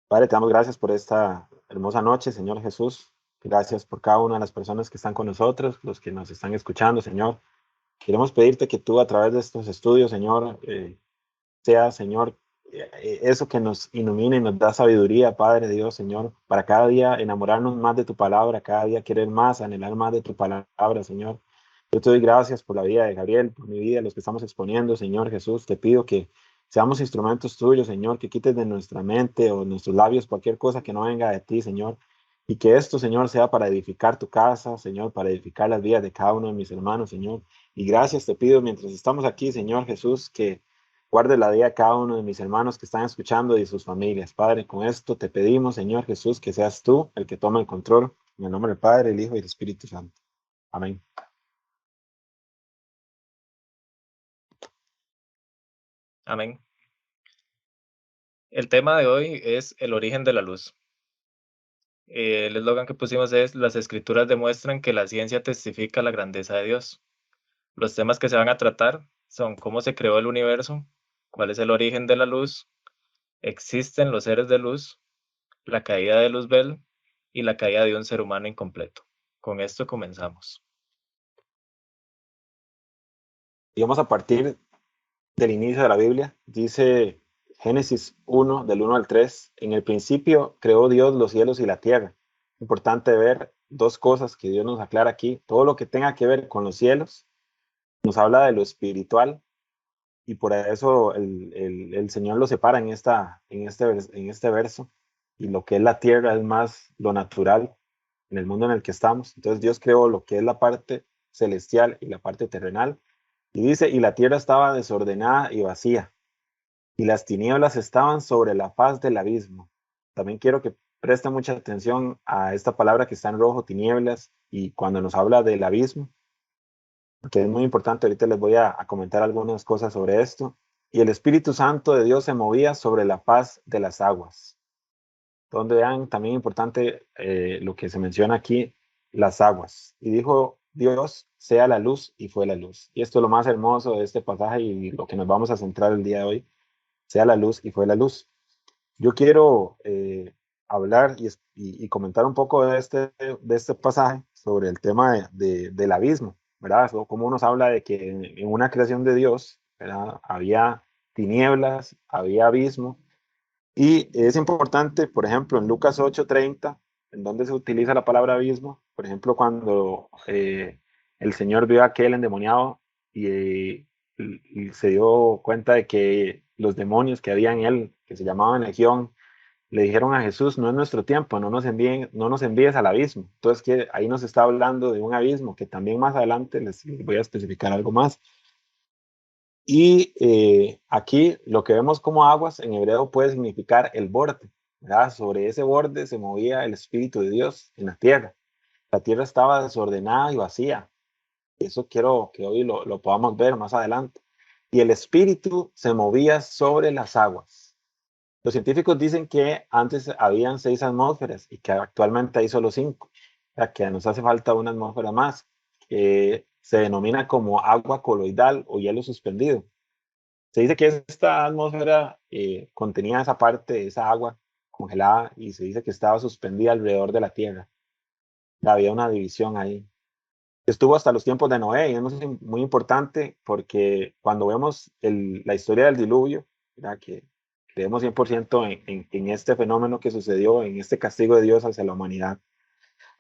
Padre, te damos gracias por esta hermosa noche, Señor Jesús. Gracias por cada una de las personas que están con nosotros, los que nos están escuchando, Señor. Queremos pedirte que tú a través de estos estudios, Señor, sea, Señor, eso que nos ilumine y nos da sabiduría, Padre Dios, Señor, para cada día enamorarnos más de tu palabra, cada día querer más, anhelar más de tu palabra, Señor. Yo te doy gracias por la vida de Gabriel, por mi vida, los que estamos exponiendo, Señor Jesús. Te pido que seamos instrumentos tuyos, Señor, que quites de nuestra mente o nuestros labios cualquier cosa que no venga de ti, Señor. Y que esto, Señor, sea para edificar tu casa, Señor, para edificar las vidas de cada uno de mis hermanos, Señor. Y gracias te pido mientras estamos aquí, Señor Jesús, que guarde la vida de cada uno de mis hermanos que están escuchando y sus familias. Padre, con esto te pedimos, Señor Jesús, que seas tú el que tome el control. En el nombre del Padre, el Hijo y el Espíritu Santo. Amén. Amén. El tema de hoy es el origen de la luz. El eslogan que pusimos es: las escrituras demuestran que la ciencia testifica la grandeza de Dios. Los temas que se van a tratar son cómo se creó el universo, cuál es el origen de la luz, existen los seres de luz, la caída de Luzbel y la caída de un ser humano incompleto. Con esto comenzamos. Digamos a partir del inicio de la Biblia, dice Génesis 1, del 1 al 3, en el principio creó Dios los cielos y la tierra. Importante ver dos cosas que Dios nos aclara aquí. Todo lo que tenga que ver con los cielos nos habla de lo espiritual y por eso el Señor lo separa en este verso y lo que es la tierra es más lo natural en el mundo en el que estamos. Entonces Dios creó lo que es la parte celestial y la parte terrenal y dice, y la tierra estaba desordenada y vacía y las tinieblas estaban sobre la faz del abismo. También quiero que presten mucha atención a esta palabra que está en rojo, tinieblas, y cuando nos habla del abismo, que es muy importante. Ahorita les voy a comentar algunas cosas sobre esto. Y el Espíritu Santo de Dios se movía sobre la faz de las aguas. Donde vean también importante lo que se menciona aquí, las aguas. Y dijo Dios, sea la luz, y fue la luz. Y esto es lo más hermoso de este pasaje y lo que nos vamos a centrar el día de hoy, sea la luz, y fue la luz. Yo quiero hablar y comentar un poco de este pasaje sobre el tema del abismo, ¿verdad? O cómo nos habla de que en una creación de Dios, ¿verdad? Había tinieblas, había abismo, y es importante, por ejemplo, en Lucas 8:30, en donde se utiliza la palabra abismo, por ejemplo, cuando el Señor vio a aquel endemoniado y se dio cuenta de que los demonios que había en él, que se llamaban Legión, le dijeron a Jesús, no es nuestro tiempo, no nos envíes al abismo. Entonces, que ahí nos está hablando de un abismo, que también más adelante les voy a especificar algo más. Y aquí lo que vemos como aguas en hebreo puede significar el borde, ¿verdad? Sobre ese borde se movía el Espíritu de Dios en la tierra. La tierra estaba desordenada y vacía. Eso quiero que hoy lo podamos ver más adelante. Y el Espíritu se movía sobre las aguas. Los científicos dicen que antes habían 6 atmósferas y que actualmente hay solo 5. O sea, que nos hace falta una atmósfera más, que se denomina como agua coloidal o hielo suspendido. Se dice que esta atmósfera contenía esa parte, esa agua congelada, y se dice que estaba suspendida alrededor de la Tierra. Había una división ahí. Estuvo hasta los tiempos de Noé, y es muy importante porque cuando vemos la historia del diluvio, ¿verdad? Que creemos 100% en este fenómeno que sucedió, en este castigo de Dios hacia la humanidad.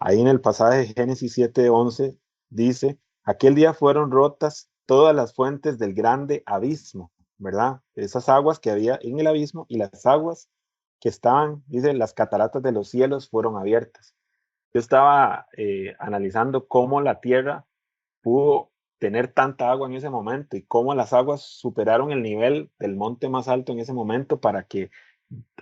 Ahí en el pasaje de Génesis 7:11 dice, aquel día fueron rotas todas las fuentes del grande abismo, ¿verdad? Esas aguas que había en el abismo y las aguas que estaban, dice, las cataratas de los cielos fueron abiertas. Yo estaba analizando cómo la tierra pudo tener tanta agua en ese momento y cómo las aguas superaron el nivel del monte más alto en ese momento para que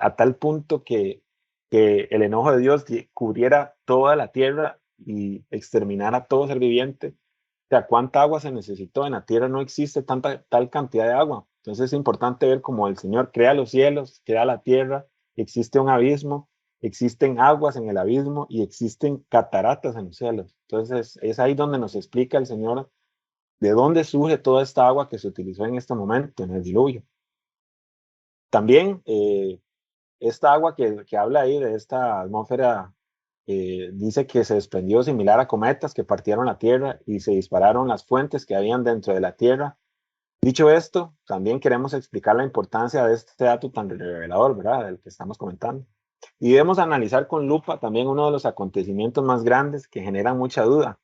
a tal punto que el enojo de Dios cubriera toda la tierra y exterminara todo ser viviente. O sea, ¿cuánta agua se necesitó? En la tierra no existe tal cantidad de agua. Entonces es importante ver cómo el Señor crea los cielos, crea la tierra, existe un abismo, existen aguas en el abismo y existen cataratas en los cielos. Entonces es ahí donde nos explica el Señor de dónde surge toda esta agua que se utilizó en este momento, en el diluvio. También esta agua que habla ahí de esta atmósfera, dice que se desprendió similar a cometas que partieron la Tierra y se dispararon las fuentes que habían dentro de la Tierra. Dicho esto, también queremos explicar la importancia de este dato tan revelador, ¿verdad? Del que estamos comentando. Y debemos analizar con lupa también uno de los acontecimientos más grandes que generan mucha duda.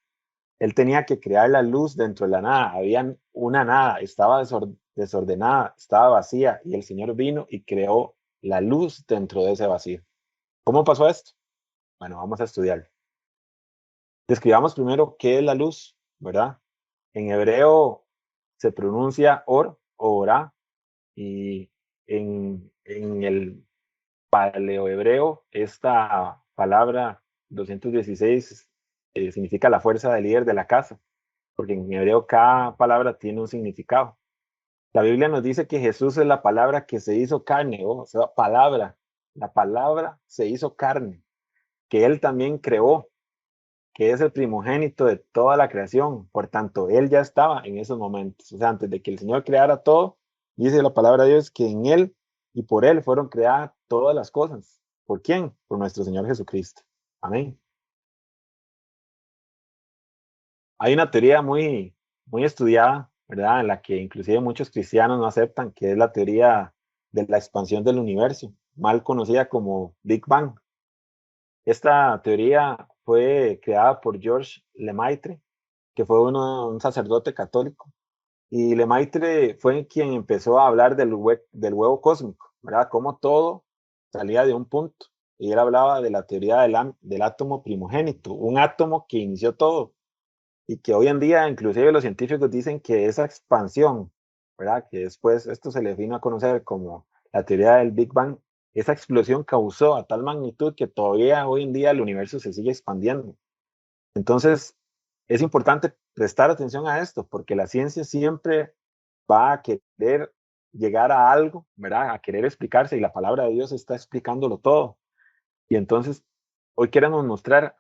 Él tenía que crear la luz dentro de la nada. Había una nada, estaba desordenada, estaba vacía, y el Señor vino y creó la luz dentro de ese vacío. ¿Cómo pasó esto? Bueno, vamos a estudiarlo. Describamos primero qué es la luz, ¿verdad? En hebreo se pronuncia or o orá, y en el paleohebreo esta palabra 216 significa la fuerza del líder de la casa, porque en hebreo cada palabra tiene un significado. La Biblia nos dice que Jesús es la palabra que se hizo carne, o sea, la palabra se hizo carne, que Él también creó, que es el primogénito de toda la creación. Por tanto, Él ya estaba en esos momentos. O sea, antes de que el Señor creara todo, dice la palabra de Dios que en Él y por Él fueron creadas todas las cosas. ¿Por quién? Por nuestro Señor Jesucristo. Amén. Hay una teoría muy estudiada, ¿verdad? En la que inclusive muchos cristianos no aceptan, que es la teoría de la expansión del universo, mal conocida como Big Bang. Esta teoría fue creada por Georges Lemaitre, que fue un sacerdote católico. Y Lemaitre fue quien empezó a hablar del huevo cósmico, ¿verdad? Cómo todo salía de un punto. Y él hablaba de la teoría del átomo primogénito, un átomo que inició todo. Y que hoy en día, inclusive los científicos dicen que esa expansión, ¿verdad? Que después esto se le vino a conocer como la teoría del Big Bang, esa explosión causó a tal magnitud que todavía hoy en día el universo se sigue expandiendo. Entonces, es importante prestar atención a esto, porque la ciencia siempre va a querer llegar a algo, ¿verdad? A querer explicarse, y la palabra de Dios está explicándolo todo. Y entonces, hoy queremos mostrar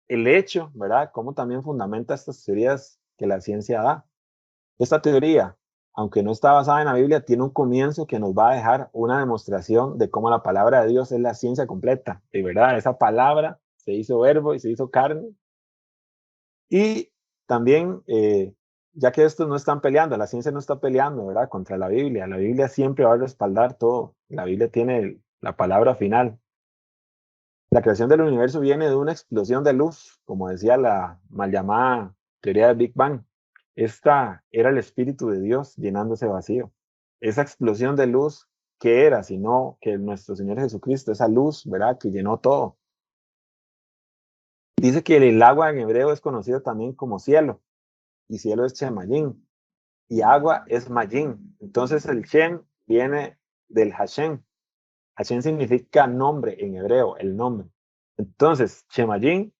el hecho, ¿verdad? Cómo también fundamenta estas teorías que la ciencia da. Esta teoría, aunque no está basada en la Biblia, tiene un comienzo que nos va a dejar una demostración de cómo la palabra de Dios es la ciencia completa. De verdad, esa palabra se hizo verbo y se hizo carne. Y también, ya que estos no están peleando, la ciencia no está peleando, ¿verdad? Contra la Biblia siempre va a respaldar todo. La Biblia tiene la palabra final. La creación del universo viene de una explosión de luz, como decía la mal llamada teoría del Big Bang. Esta era el Espíritu de Dios llenando ese vacío. Esa explosión de luz, ¿qué era? Sino que nuestro Señor Jesucristo, esa luz, ¿verdad? Que llenó todo. Dice que el agua en hebreo es conocido también como cielo, y cielo es Shemayim, y agua es Mayim. Entonces el Shem viene del Hashem. Hashem significa nombre en hebreo, el nombre. Entonces, Shemayim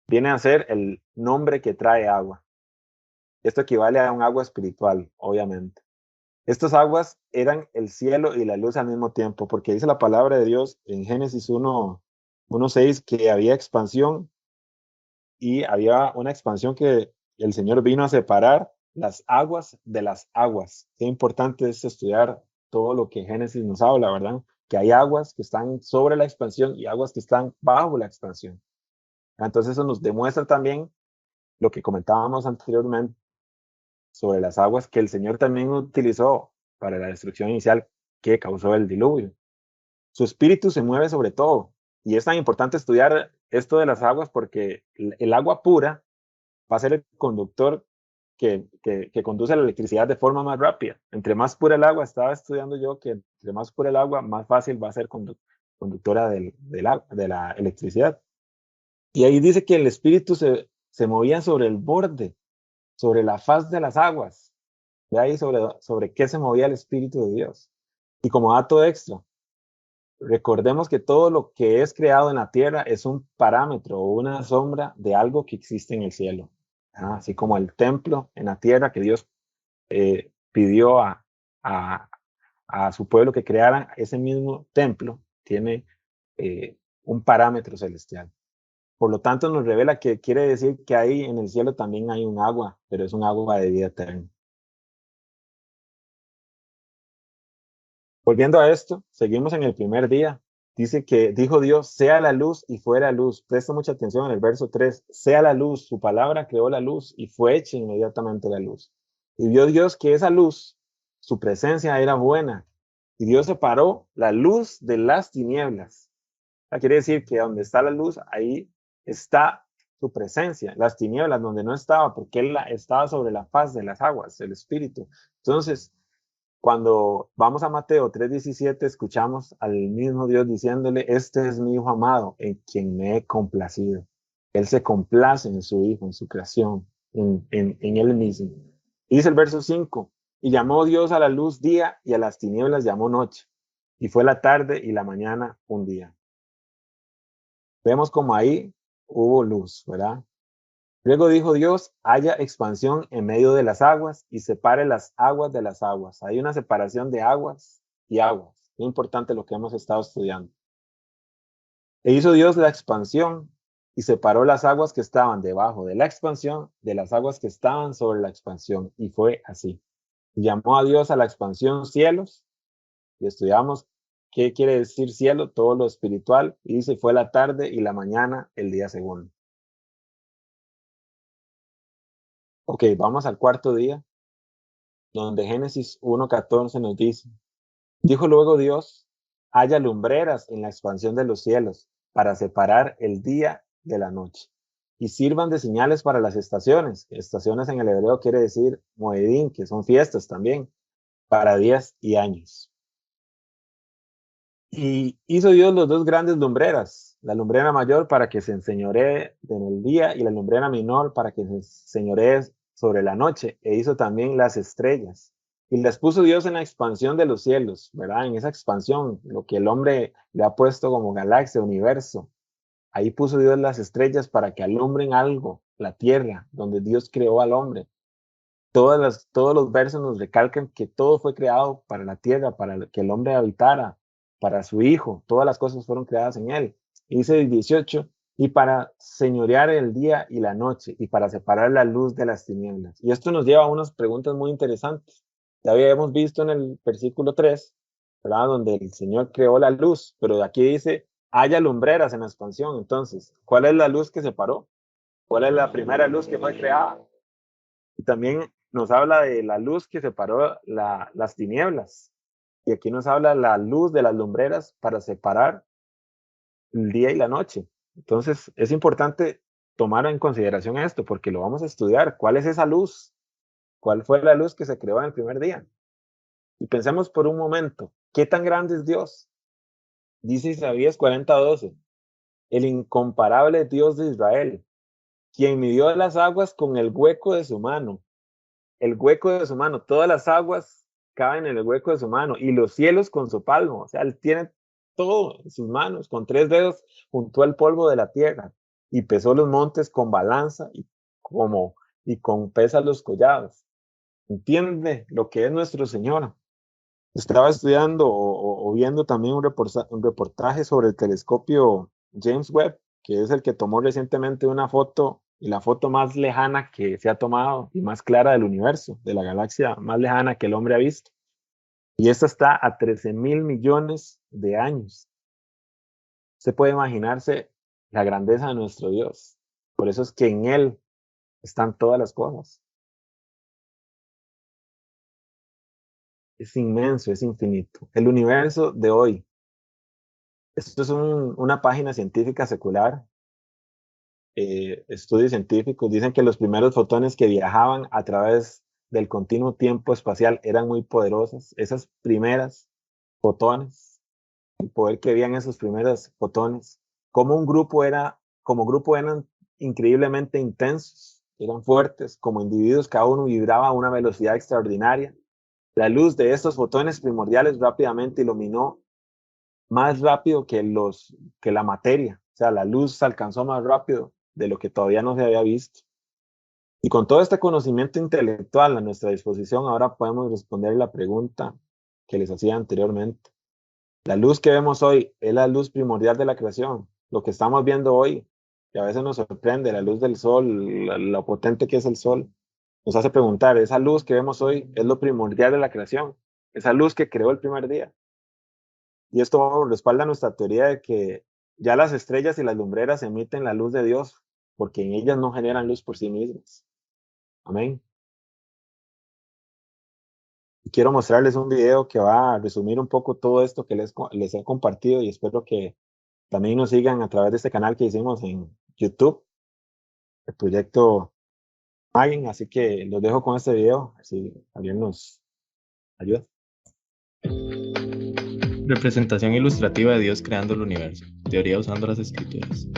viene a ser el nombre que trae agua. Esto equivale a un agua espiritual, obviamente. Estas aguas eran el cielo y la luz al mismo tiempo, porque dice la palabra de Dios en Génesis 1:6 que había expansión, y había una expansión que el Señor vino a separar las aguas de las aguas. Qué importante es estudiar todo lo que Génesis nos habla, ¿verdad? Que hay aguas que están sobre la expansión y aguas que están bajo la expansión. Entonces eso nos demuestra también lo que comentábamos anteriormente sobre las aguas que el Señor también utilizó para la destrucción inicial que causó el diluvio. Su espíritu se mueve sobre todo, y es tan importante estudiar esto de las aguas porque el agua pura va a ser el conductor que conduce la electricidad de forma más rápida. Entre más pura el agua, estaba estudiando yo que entre más pura el agua, más fácil va a ser conductora de la electricidad. Y ahí dice que el espíritu se movía sobre el borde, sobre la faz de las aguas. De ahí sobre qué se movía el Espíritu de Dios. Y como dato extra, recordemos que todo lo que es creado en la tierra es un parámetro o una sombra de algo que existe en el cielo. Así como el templo en la tierra que Dios pidió a, a su pueblo que creara, ese mismo templo tiene un parámetro celestial. Por lo tanto, nos revela que quiere decir que ahí en el cielo también hay un agua, pero es un agua de vida eterna. Volviendo a esto, seguimos en el primer día Dice que dijo Dios, sea la luz y fuera luz. Presta mucha atención en el verso 3. Sea la luz, su palabra creó la luz y fue hecha inmediatamente la luz. Y vio Dios que esa luz, su presencia era buena. Y Dios separó la luz de las tinieblas. Quiere decir que donde está la luz, ahí está su presencia. Las tinieblas donde no estaba, porque Él estaba sobre la faz de las aguas, el Espíritu. Entonces, cuando vamos a Mateo 3:17, escuchamos al mismo Dios diciéndole, este es mi Hijo amado, en quien me he complacido. Él se complace en su Hijo, en su creación, en Él mismo. Y dice el verso 5, y llamó Dios a la luz día y a las tinieblas llamó noche. Y fue la tarde y la mañana un día. Vemos como ahí hubo luz, ¿verdad? Luego dijo Dios, haya expansión en medio de las aguas y separe las aguas de las aguas. Hay una separación de aguas y aguas. Muy importante lo que hemos estado estudiando. E hizo Dios la expansión y separó las aguas que estaban debajo de la expansión de las aguas que estaban sobre la expansión. Y fue así. Y llamó a Dios a la expansión cielos. Y estudiamos qué quiere decir cielo, todo lo espiritual. Y dice, fue la tarde y la mañana el día segundo. Ok, vamos al cuarto día, donde Génesis 1:14 nos dice, dijo luego Dios, haya lumbreras en la expansión de los cielos para separar el día de la noche y sirvan de señales para las estaciones. Estaciones en el hebreo quiere decir moedín, que son fiestas también, para días y años. Y hizo Dios los dos grandes lumbreras, la lumbrera mayor para que se enseñoree en el día y la lumbrera menor para que se enseñoree sobre la noche. E hizo también las estrellas. Y las puso Dios en la expansión de los cielos, ¿verdad? En esa expansión, lo que el hombre le ha puesto como galaxia, universo. Ahí puso Dios las estrellas para que alumbren algo, la tierra, donde Dios creó al hombre. Todos los versos nos recalcan que todo fue creado para la tierra, para que el hombre habitara, para su hijo. Todas las cosas fueron creadas en él. Y dice el 18, y para señorear el día y la noche, y para separar la luz de las tinieblas. Y esto nos lleva a unas preguntas muy interesantes. Ya habíamos visto en el versículo 3, ¿verdad? Donde el Señor creó la luz, pero de aquí dice, haya lumbreras en la expansión. Entonces, ¿cuál es la luz que separó? ¿Cuál es la primera luz que fue creada? Y también nos habla de la luz que separó las tinieblas. Y aquí nos habla la luz de las lumbreras para separar el día y la noche. Entonces, es importante tomar en consideración esto porque lo vamos a estudiar. ¿Cuál es esa luz? ¿Cuál fue la luz que se creó en el primer día? Y pensemos por un momento, ¿qué tan grande es Dios? Dice Isaías 40:12, el incomparable Dios de Israel, quien midió las aguas con el hueco de su mano. El hueco de su mano, todas las aguas caben en el hueco de su mano y los cielos con su palmo. O sea, él tiene todo en sus manos, con 3 dedos juntó el polvo de la tierra y pesó los montes con balanza y con pesa los collados. ¿Entiende lo que es nuestro Señor? Estaba estudiando o viendo también un reportaje sobre el telescopio James Webb, que es el que tomó recientemente una foto y la foto más lejana que se ha tomado y más clara del universo, de la galaxia más lejana que el hombre ha visto. Y esta está a 13.000 millones de años. Usted puede imaginarse la grandeza de nuestro Dios. Por eso es que en Él están todas las cosas. Es inmenso, es infinito. El universo de hoy. Esto es una página científica secular. Estudios científicos dicen que los primeros fotones que viajaban a través del continuo tiempo espacial eran muy poderosos. Esas primeras fotones, el poder que habían esos primeros fotones, como grupo eran increíblemente intensos, eran fuertes, como individuos, cada uno vibraba a una velocidad extraordinaria. La luz de estos fotones primordiales rápidamente iluminó más rápido que la materia. O sea, la luz alcanzó más rápido de lo que todavía no se había visto. Y con todo este conocimiento intelectual a nuestra disposición, ahora podemos responder la pregunta que les hacía anteriormente. La luz que vemos hoy es la luz primordial de la creación. Lo que estamos viendo hoy, que a veces nos sorprende, la luz del sol, lo potente que es el sol, nos hace preguntar, ¿esa luz que vemos hoy es lo primordial de la creación? ¿Esa luz que creó el primer día? Y esto respalda nuestra teoría de que ya las estrellas y las lumbreras emiten la luz de Dios, porque en ellas no generan luz por sí mismas. Amén. Quiero mostrarles un video que va a resumir un poco todo esto que les he compartido, y espero que también nos sigan a través de este canal que hicimos en YouTube, el proyecto Magin. Así que los dejo con este video, si alguien nos ayuda. Representación ilustrativa de Dios creando el universo. Teoría usando las escrituras.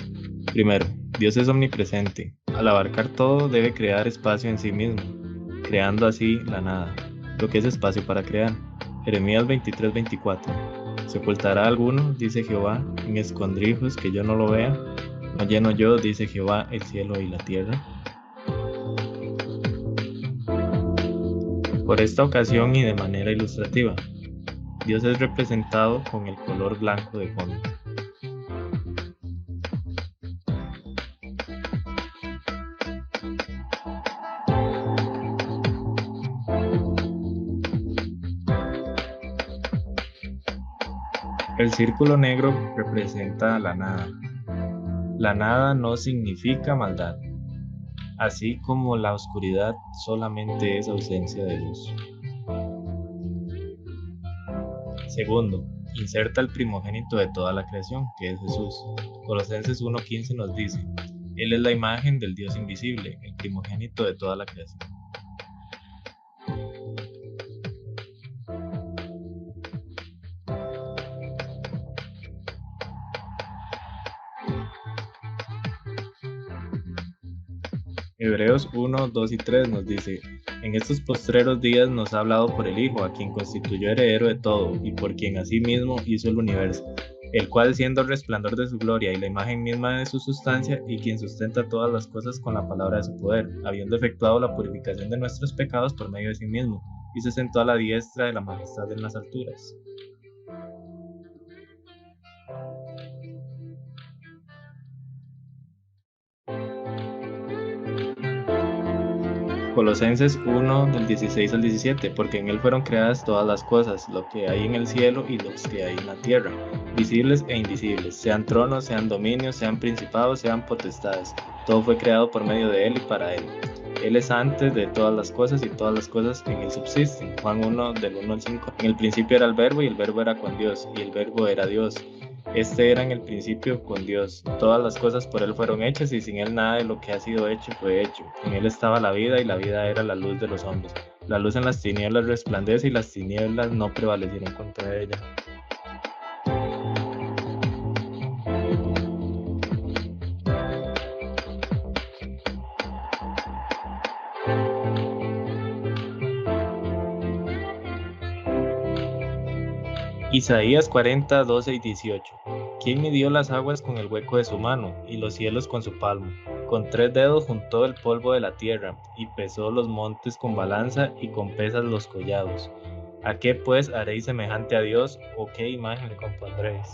Primero, Dios es omnipresente. Al abarcar todo, debe crear espacio en sí mismo, creando así la nada, lo que es espacio para crear. Jeremías 23:24. ¿Se ocultará alguno, dice Jehová, en escondrijos que yo no lo vea? ¿No lleno yo, dice Jehová, el cielo y la tierra? Por esta ocasión y de manera ilustrativa, Dios es representado con el color blanco de fondo. El círculo negro representa la nada. La nada no significa maldad, así como la oscuridad solamente es ausencia de luz. Segundo, inserta el primogénito de toda la creación, que es Jesús. Colosenses 1:15 nos dice, Él es la imagen del Dios invisible, el primogénito de toda la creación. Hebreos 1, 2 y 3 nos dice, en estos postreros días nos ha hablado por el Hijo, a quien constituyó heredero de todo, y por quien asimismo hizo el universo, el cual siendo el resplandor de su gloria y la imagen misma de su sustancia, y quien sustenta todas las cosas con la palabra de su poder, habiendo efectuado la purificación de nuestros pecados por medio de sí mismo, y se sentó a la diestra de la majestad en las alturas. Colosenses 1 del 16 al 17, porque en él fueron creadas todas las cosas, lo que hay en el cielo y los que hay en la tierra, visibles e invisibles, sean tronos, sean dominios, sean principados, sean potestades. Todo fue creado por medio de él y para él. Él es antes de todas las cosas y todas las cosas en él subsisten. Juan 1 del 1 al 5. En el principio era el verbo y el verbo era con Dios y el verbo era Dios. Este era en el principio con Dios. Todas las cosas por Él fueron hechas y sin Él nada de lo que ha sido hecho fue hecho. En Él estaba la vida y la vida era la luz de los hombres. La luz en las tinieblas resplandece y las tinieblas no prevalecieron contra ella. Isaías 40, 12 y 18. ¿Quién midió las aguas con el hueco de su mano y los cielos con su palmo? Con 3 dedos juntó el polvo de la tierra y pesó los montes con balanza y con pesas los collados. ¿A qué pues haréis semejante a Dios o qué imagen le compondréis?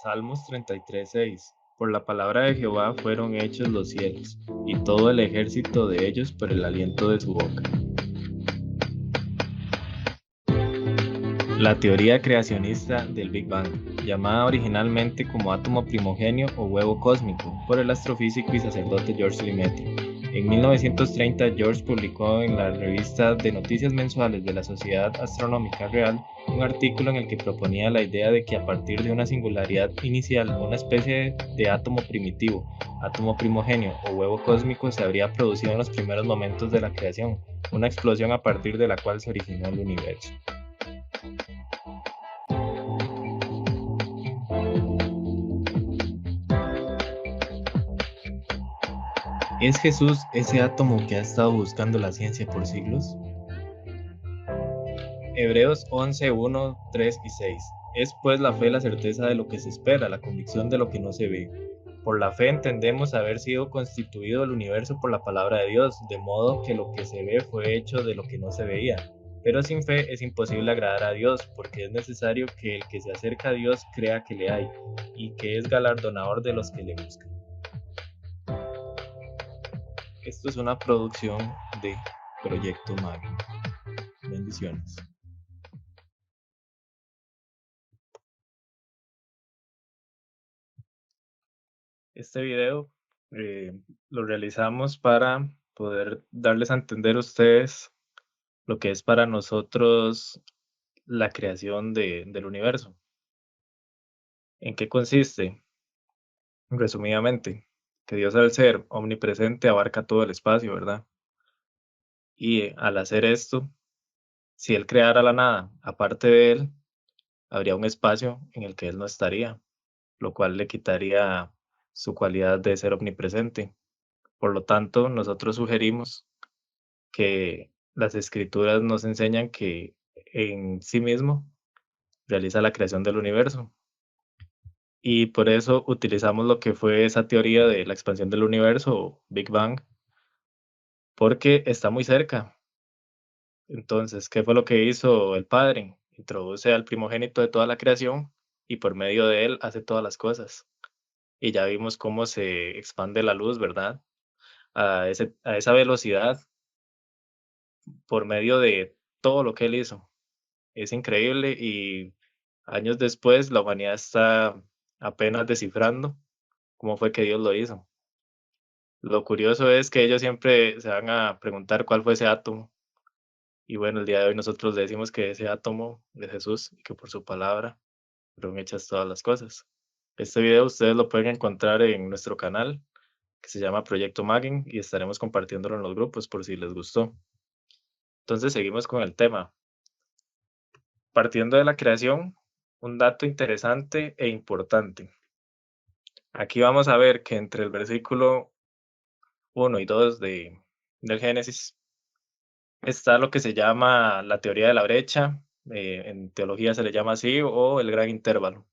Salmos 33, 6. Por la palabra de Jehová fueron hechos los cielos y todo el ejército de ellos por el aliento de su boca. La teoría creacionista del Big Bang, llamada originalmente como átomo primogenio o huevo cósmico por el astrofísico y sacerdote George Lemaitre. En 1930, George publicó en la revista de noticias mensuales de la Sociedad Astronómica Real un artículo en el que proponía la idea de que a partir de una singularidad inicial, una especie de átomo primitivo, átomo primogenio o huevo cósmico se habría producido en los primeros momentos de la creación, una explosión a partir de la cual se originó el universo. ¿Es Jesús ese átomo que ha estado buscando la ciencia por siglos? Hebreos 11, 1, 3 y 6. Es pues la fe la certeza de lo que se espera, la convicción de lo que no se ve. Por la fe entendemos haber sido constituido el universo por la palabra de Dios, de modo que lo que se ve fue hecho de lo que no se veía. Pero sin fe es imposible agradar a Dios, porque es necesario que el que se acerca a Dios crea que le hay, y que es galardonador de los que le buscan. Esto es una producción de Proyecto Magno. Bendiciones. Este video lo realizamos para poder darles a entender a ustedes lo que es para nosotros la creación del universo. ¿En qué consiste? Resumidamente, que Dios al ser omnipresente abarca todo el espacio, ¿verdad? Y al hacer esto, si Él creara la nada, aparte de Él, habría un espacio en el que Él no estaría, lo cual le quitaría su cualidad de ser omnipresente. Por lo tanto, nosotros sugerimos que las escrituras nos enseñan que en sí mismo realiza la creación del universo. Y por eso utilizamos lo que fue esa teoría de la expansión del universo o Big Bang, porque está muy cerca. Entonces, ¿qué fue lo que hizo el Padre? Introduce al primogénito de toda la creación y por medio de él hace todas las cosas. Y ya vimos cómo se expande la luz, ¿verdad? A esa velocidad por medio de todo lo que él hizo. Es increíble y años después la humanidad está apenas descifrando cómo fue que Dios lo hizo. Lo curioso es que ellos siempre se van a preguntar cuál fue ese átomo. Y bueno, el día de hoy nosotros le decimos que ese átomo de Jesús y que por su palabra fueron hechas todas las cosas. Este video ustedes lo pueden encontrar en nuestro canal que se llama Proyecto Magin y estaremos compartiéndolo en los grupos por si les gustó. Entonces seguimos con el tema. Partiendo de la creación, un dato interesante e importante. Aquí vamos a ver que entre el versículo 1 y 2 del Génesis está lo que se llama la teoría de la brecha, en teología se le llama así, o el gran intervalo.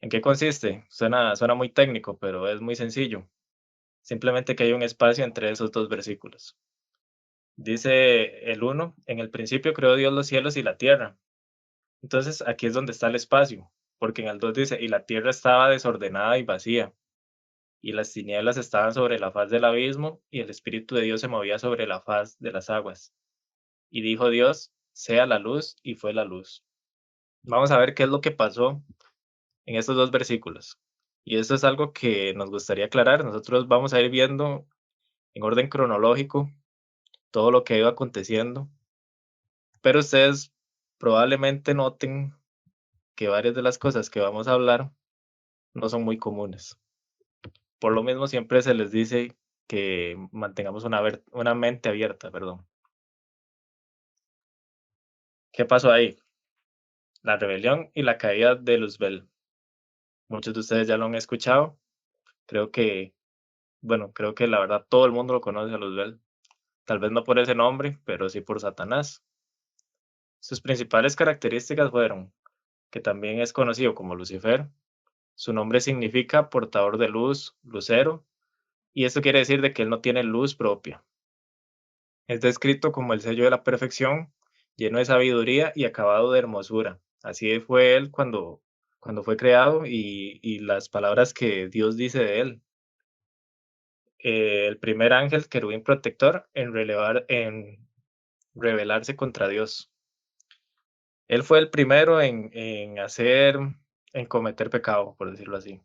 ¿En qué consiste? Suena muy técnico, pero es muy sencillo. Simplemente que hay un espacio entre esos dos versículos. Dice el uno: en el principio creó Dios los cielos y la tierra. Entonces aquí es donde está el espacio, porque en el 2 dice, y la tierra estaba desordenada y vacía, y las tinieblas estaban sobre la faz del abismo, y el Espíritu de Dios se movía sobre la faz de las aguas. Y dijo Dios, sea la luz, y fue la luz. Vamos a ver qué es lo que pasó en estos dos versículos. Y esto es algo que nos gustaría aclarar. Nosotros vamos a ir viendo en orden cronológico todo lo que ha ido aconteciendo, pero ustedes probablemente noten que varias de las cosas que vamos a hablar no son muy comunes. Por lo mismo, siempre se les dice que mantengamos una mente abierta, perdón. ¿Qué pasó ahí? La rebelión y la caída de Luzbel. Muchos de ustedes ya lo han escuchado. Creo que, bueno, creo que la verdad todo el mundo lo conoce a Luzbel. Tal vez no por ese nombre, pero sí por Satanás. Sus principales características fueron que también es conocido como Lucifer. Su nombre significa portador de luz, lucero, y esto quiere decir de que él no tiene luz propia. Es descrito como el sello de la perfección, lleno de sabiduría y acabado de hermosura. Así fue él cuando fue creado y las palabras que Dios dice de él. El primer ángel, querubín protector, en rebelarse contra Dios. Él fue el primero en cometer pecado, por decirlo así.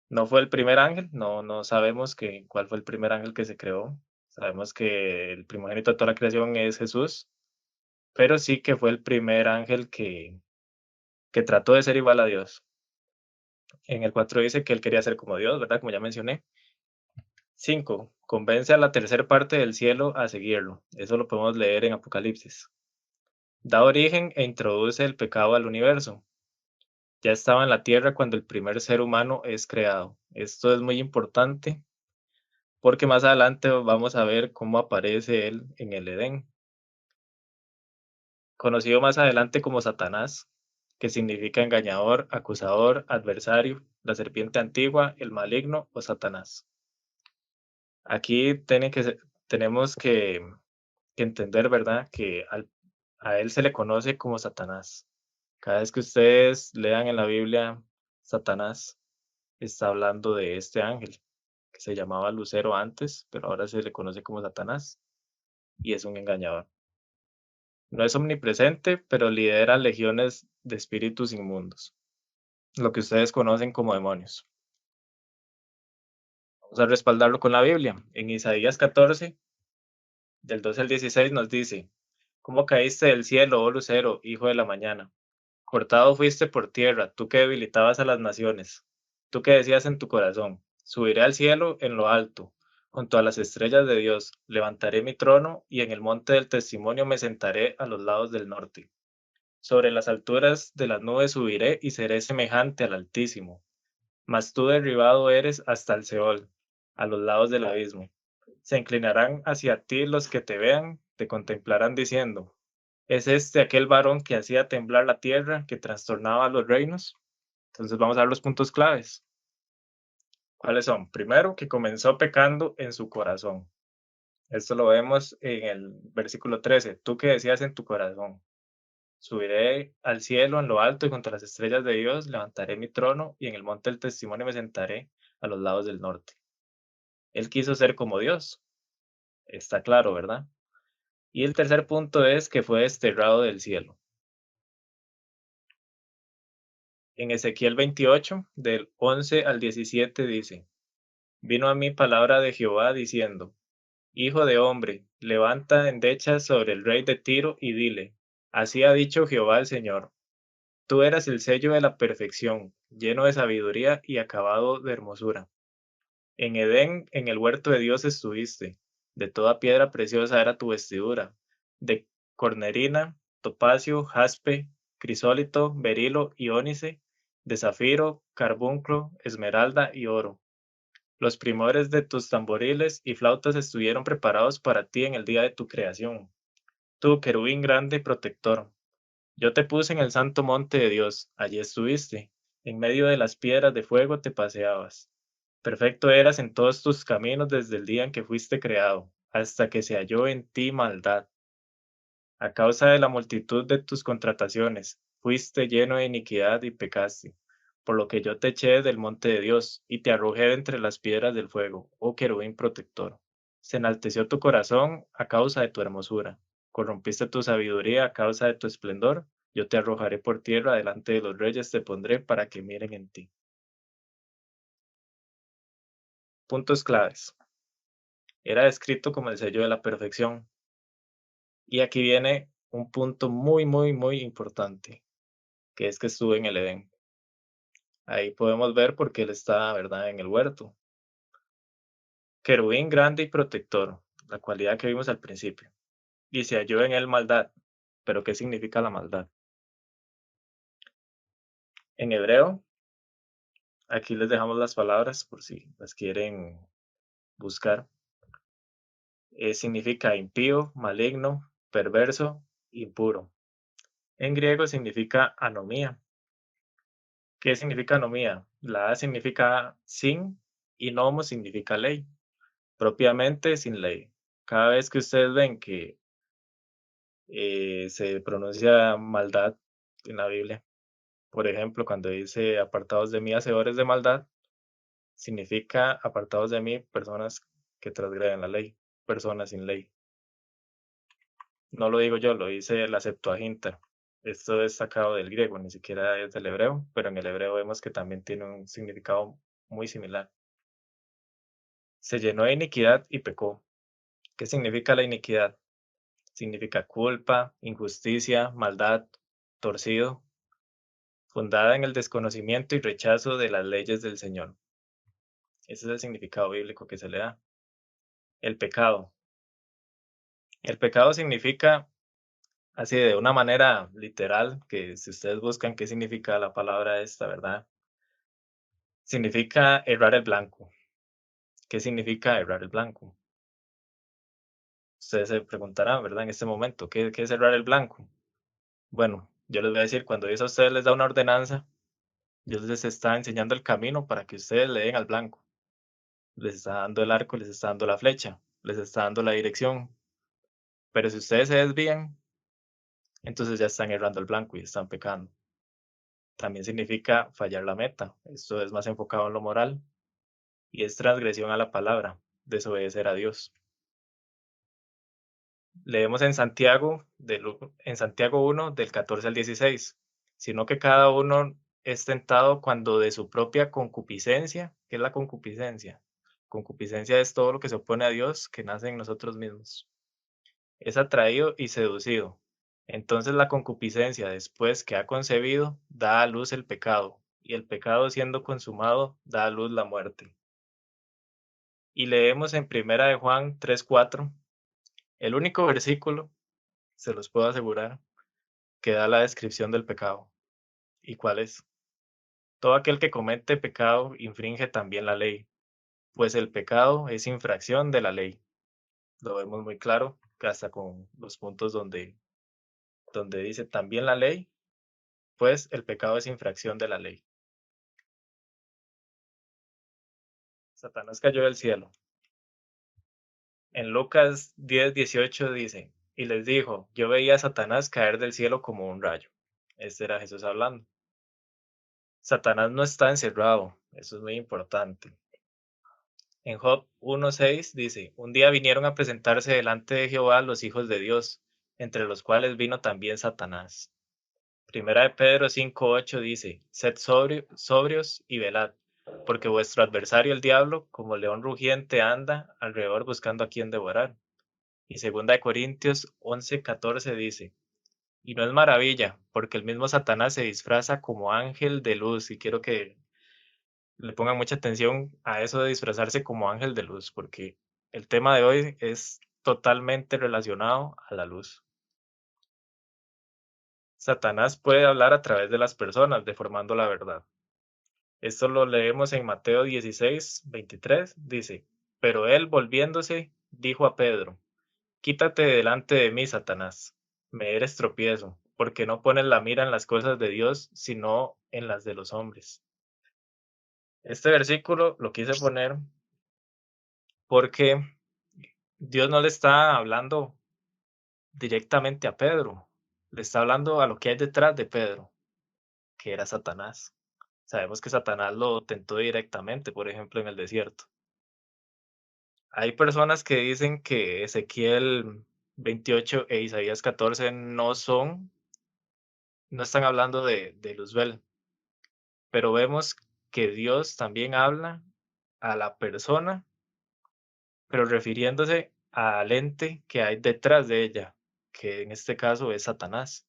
No fue el primer ángel, no sabemos cuál fue el primer ángel que se creó. Sabemos que el primogénito de toda la creación es Jesús, pero sí que fue el primer ángel que trató de ser igual a Dios. En el 4 dice que él quería ser como Dios, ¿verdad? Como ya mencioné. 5. Convence a la tercera parte del cielo a seguirlo. Eso lo podemos leer en Apocalipsis. Da origen e introduce el pecado al universo. Ya estaba en la tierra cuando el primer ser humano es creado. Esto es muy importante porque más adelante vamos a ver cómo aparece él en el Edén, conocido más adelante como Satanás, que significa engañador, acusador, adversario, la serpiente antigua, el maligno o Satanás. Aquí tenemos que entender, ¿verdad? Que a él se le conoce como Satanás. Cada vez que ustedes lean en la Biblia Satanás, está hablando de este ángel, que se llamaba Lucero antes, pero ahora se le conoce como Satanás y es un engañador. No es omnipresente, pero lidera legiones de espíritus inmundos, lo que ustedes conocen como demonios. Vamos a respaldarlo con la Biblia. En Isaías 14, del 12 al 16 nos dice, ¿cómo caíste del cielo, oh lucero, hijo de la mañana? Cortado fuiste por tierra, tú que debilitabas a las naciones. Tú que decías en tu corazón, subiré al cielo en lo alto, junto a las estrellas de Dios, levantaré mi trono y en el monte del testimonio me sentaré a los lados del norte. Sobre las alturas de las nubes subiré y seré semejante al Altísimo. Mas tú derribado eres hasta el Seol, a los lados del abismo. Se inclinarán hacia ti los que te vean, te contemplarán diciendo, ¿es este aquel varón que hacía temblar la tierra, que trastornaba los reinos? Entonces vamos a ver los puntos claves. ¿Cuáles son? Primero, que comenzó pecando en su corazón. Esto lo vemos en el versículo 13. Tú que decías en tu corazón, subiré al cielo en lo alto y junto a las estrellas de Dios levantaré mi trono y en el monte del testimonio me sentaré a los lados del norte. Él quiso ser como Dios. Está claro, ¿verdad? Y el tercer punto es que fue desterrado del cielo. En Ezequiel 28, del 11 al 17 dice, vino a mí palabra de Jehová diciendo, Hijo de hombre, levanta endechas sobre el rey de Tiro y dile, así ha dicho Jehová el Señor, tú eras el sello de la perfección, lleno de sabiduría y acabado de hermosura. En Edén, en el huerto de Dios estuviste, de toda piedra preciosa era tu vestidura, de cornerina, topacio, jaspe, crisólito, berilo y ónice, de zafiro, carbunclo, esmeralda y oro. Los primores de tus tamboriles y flautas estuvieron preparados para ti en el día de tu creación. Tú, querubín grande y protector, yo te puse en el santo monte de Dios, allí estuviste, en medio de las piedras de fuego te paseabas. Perfecto eras en todos tus caminos desde el día en que fuiste creado, hasta que se halló en ti maldad. A causa de la multitud de tus contrataciones, fuiste lleno de iniquidad y pecaste, por lo que yo te eché del monte de Dios y te arrojé de entre las piedras del fuego, oh querubín protector. Se enalteció tu corazón a causa de tu hermosura, corrompiste tu sabiduría a causa de tu esplendor, yo te arrojaré por tierra delante de los reyes te pondré para que miren en ti. Puntos claves. Era descrito como el sello de la perfección. Y aquí viene un punto muy, muy, muy importante, que es que estuvo en el Edén. Ahí podemos ver por qué él está, ¿verdad?, en el huerto. Querubín grande y protector, la cualidad que vimos al principio. Y se halló en él maldad. ¿Pero qué significa la maldad? En hebreo, aquí les dejamos las palabras por si las quieren buscar. Significa impío, maligno, perverso, impuro. En griego significa anomía. ¿Qué significa anomía? La A significa sin y nomo significa ley. Propiamente sin ley. Cada vez que ustedes ven que se pronuncia maldad en la Biblia, por ejemplo, cuando dice apartados de mí, hacedores de maldad, significa apartados de mí, personas que transgreden la ley, personas sin ley. No lo digo yo, lo dice la Septuaginta. Esto es sacado del griego, ni siquiera es del hebreo, pero en el hebreo vemos que también tiene un significado muy similar. Se llenó de iniquidad y pecó. ¿Qué significa la iniquidad? Significa culpa, injusticia, maldad, torcido, fundada en el desconocimiento y rechazo de las leyes del Señor. Ese es el significado bíblico que se le da. El pecado. El pecado significa, así de una manera literal, que si ustedes buscan qué significa la palabra esta, ¿verdad? Significa errar el blanco. ¿Qué significa errar el blanco? Ustedes se preguntarán, ¿verdad? En este momento, ¿qué es errar el blanco? Bueno, yo les voy a decir, cuando Dios a ustedes les da una ordenanza, Dios les está enseñando el camino para que ustedes le den al blanco. Les está dando el arco, les está dando la flecha, les está dando la dirección. Pero si ustedes se desvían, entonces ya están errando el blanco y están pecando. También significa fallar la meta. Esto es más enfocado en lo moral y es transgresión a la palabra, desobedecer a Dios. Leemos en Santiago 1, del 14 al 16, sino que cada uno es tentado cuando de su propia concupiscencia, ¿qué es la concupiscencia? Concupiscencia es todo lo que se opone a Dios, que nace en nosotros mismos. Es atraído y seducido. Entonces la concupiscencia, después que ha concebido, da a luz el pecado, y el pecado siendo consumado, da a luz la muerte. Y leemos en Primera de Juan 3:4, el único versículo, se los puedo asegurar, que da la descripción del pecado. ¿Y cuál es? Todo aquel que comete pecado infringe también la ley, pues el pecado es infracción de la ley. Lo vemos muy claro, hasta con los puntos donde dice también la ley, pues el pecado es infracción de la ley. Satanás cayó del cielo. En Lucas 10:18 dice, y les dijo, yo veía a Satanás caer del cielo como un rayo. Este era Jesús hablando. Satanás no está encerrado, eso es muy importante. En Job 1:6 dice, un día vinieron a presentarse delante de Jehová los hijos de Dios, entre los cuales vino también Satanás. Primera de Pedro 5:8 dice, sed sobrios y velad, porque vuestro adversario el diablo, como león rugiente, anda alrededor buscando a quien devorar. Y segunda de Corintios 11:14 dice, y no es maravilla, porque el mismo Satanás se disfraza como ángel de luz, y quiero que le pongan mucha atención a eso de disfrazarse como ángel de luz, porque el tema de hoy es totalmente relacionado a la luz. Satanás puede hablar a través de las personas, deformando la verdad. Esto lo leemos en Mateo 16:23, dice, pero él volviéndose, dijo a Pedro, quítate de delante de mí, Satanás, me eres tropiezo, porque no pones la mira en las cosas de Dios, sino en las de los hombres. Este versículo lo quise poner porque Dios no le está hablando directamente a Pedro, le está hablando a lo que hay detrás de Pedro, que era Satanás. Sabemos que Satanás lo tentó directamente, por ejemplo, en el desierto. Hay personas que dicen que Ezequiel 28 e Isaías 14 no están hablando de Luzbel, pero vemos que Dios también habla a la persona, pero refiriéndose al ente que hay detrás de ella, que en este caso es Satanás.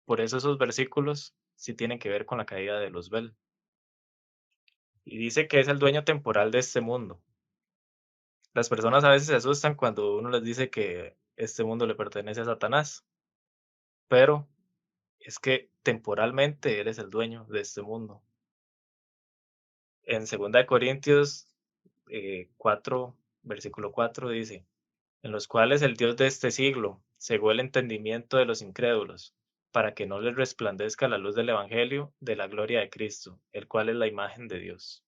Por eso esos versículos sí tienen que ver con la caída de Luzbel. Y dice que es el dueño temporal de este mundo. Las personas a veces se asustan cuando uno les dice que este mundo le pertenece a Satanás, pero es que temporalmente él es el dueño de este mundo. En 2 Corintios 4, versículo 4 dice, en los cuales el Dios de este siglo cegó el entendimiento de los incrédulos, para que no les resplandezca la luz del Evangelio de la gloria de Cristo, el cual es la imagen de Dios.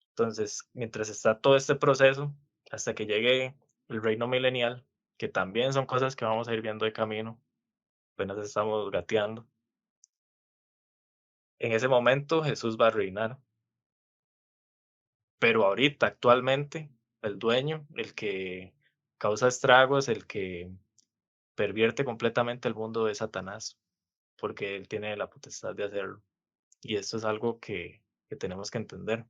Entonces, mientras está todo este proceso, hasta que llegue el reino milenial, que también son cosas que vamos a ir viendo de camino, apenas estamos gateando, en ese momento Jesús va a reinar. Pero ahorita, actualmente, el dueño, el que causa estragos, el que pervierte completamente el mundo es Satanás, porque él tiene la potestad de hacerlo. Y esto es algo que tenemos que entender.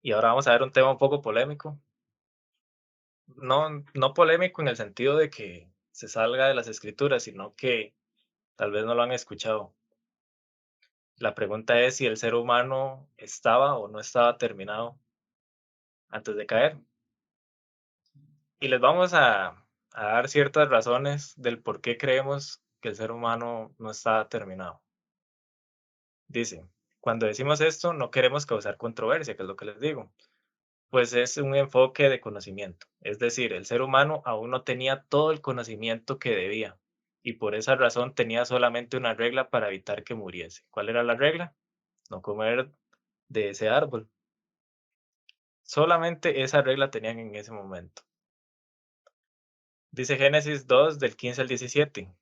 Y ahora vamos a ver un tema un poco polémico. No polémico en el sentido de que se salga de las escrituras, sino que tal vez no lo han escuchado. La pregunta es si el ser humano estaba o no estaba terminado antes de caer. Y les vamos a dar ciertas razones del por qué creemos que el ser humano no está terminado. Dice, cuando decimos esto no queremos causar controversia, que es lo que les digo, pues es un enfoque de conocimiento. Es decir, el ser humano aún no tenía todo el conocimiento que debía y por esa razón tenía solamente una regla para evitar que muriese. ¿Cuál era la regla? No comer de ese árbol. Solamente esa regla tenían en ese momento. Dice Génesis 2 del 15 al 17.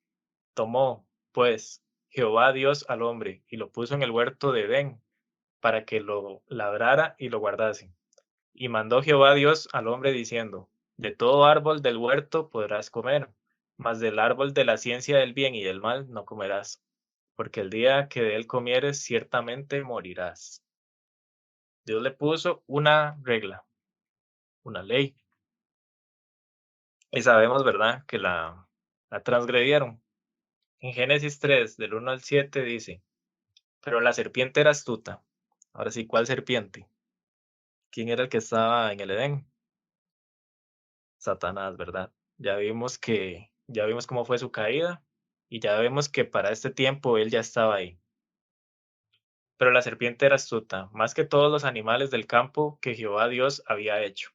Tomó, pues, Jehová Dios al hombre y lo puso en el huerto de Edén para que lo labrara y lo guardase. Y mandó Jehová Dios al hombre diciendo, de todo árbol del huerto podrás comer, mas del árbol de la ciencia del bien y del mal no comerás, porque el día que de él comieres ciertamente morirás. Dios le puso una regla, una ley, y sabemos, ¿verdad?, que la transgredieron. En Génesis 3, del 1 al 7 dice, pero la serpiente era astuta. Ahora sí, ¿cuál serpiente? ¿Quién era el que estaba en el Edén? Satanás, ¿verdad? Ya vimos cómo fue su caída y ya vemos que para este tiempo él ya estaba ahí. Pero la serpiente era astuta, más que todos los animales del campo que Jehová Dios había hecho,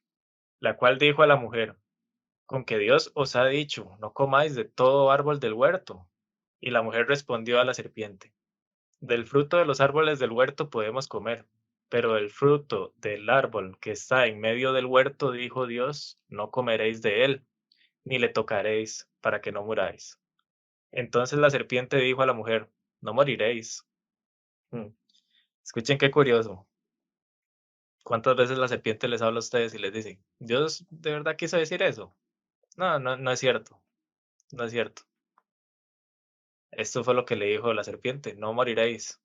la cual dijo a la mujer, con que Dios os ha dicho, no comáis de todo árbol del huerto. Y la mujer respondió a la serpiente, del fruto de los árboles del huerto podemos comer, pero del fruto del árbol que está en medio del huerto, dijo Dios, no comeréis de él, ni le tocaréis, para que no muráis. Entonces la serpiente dijo a la mujer, no moriréis. Mm, Escuchen qué curioso. ¿Cuántas veces la serpiente les habla a ustedes y les dice, Dios de verdad quiso decir eso? No, no, no es cierto, no es cierto. Esto fue lo que le dijo la serpiente, no moriréis,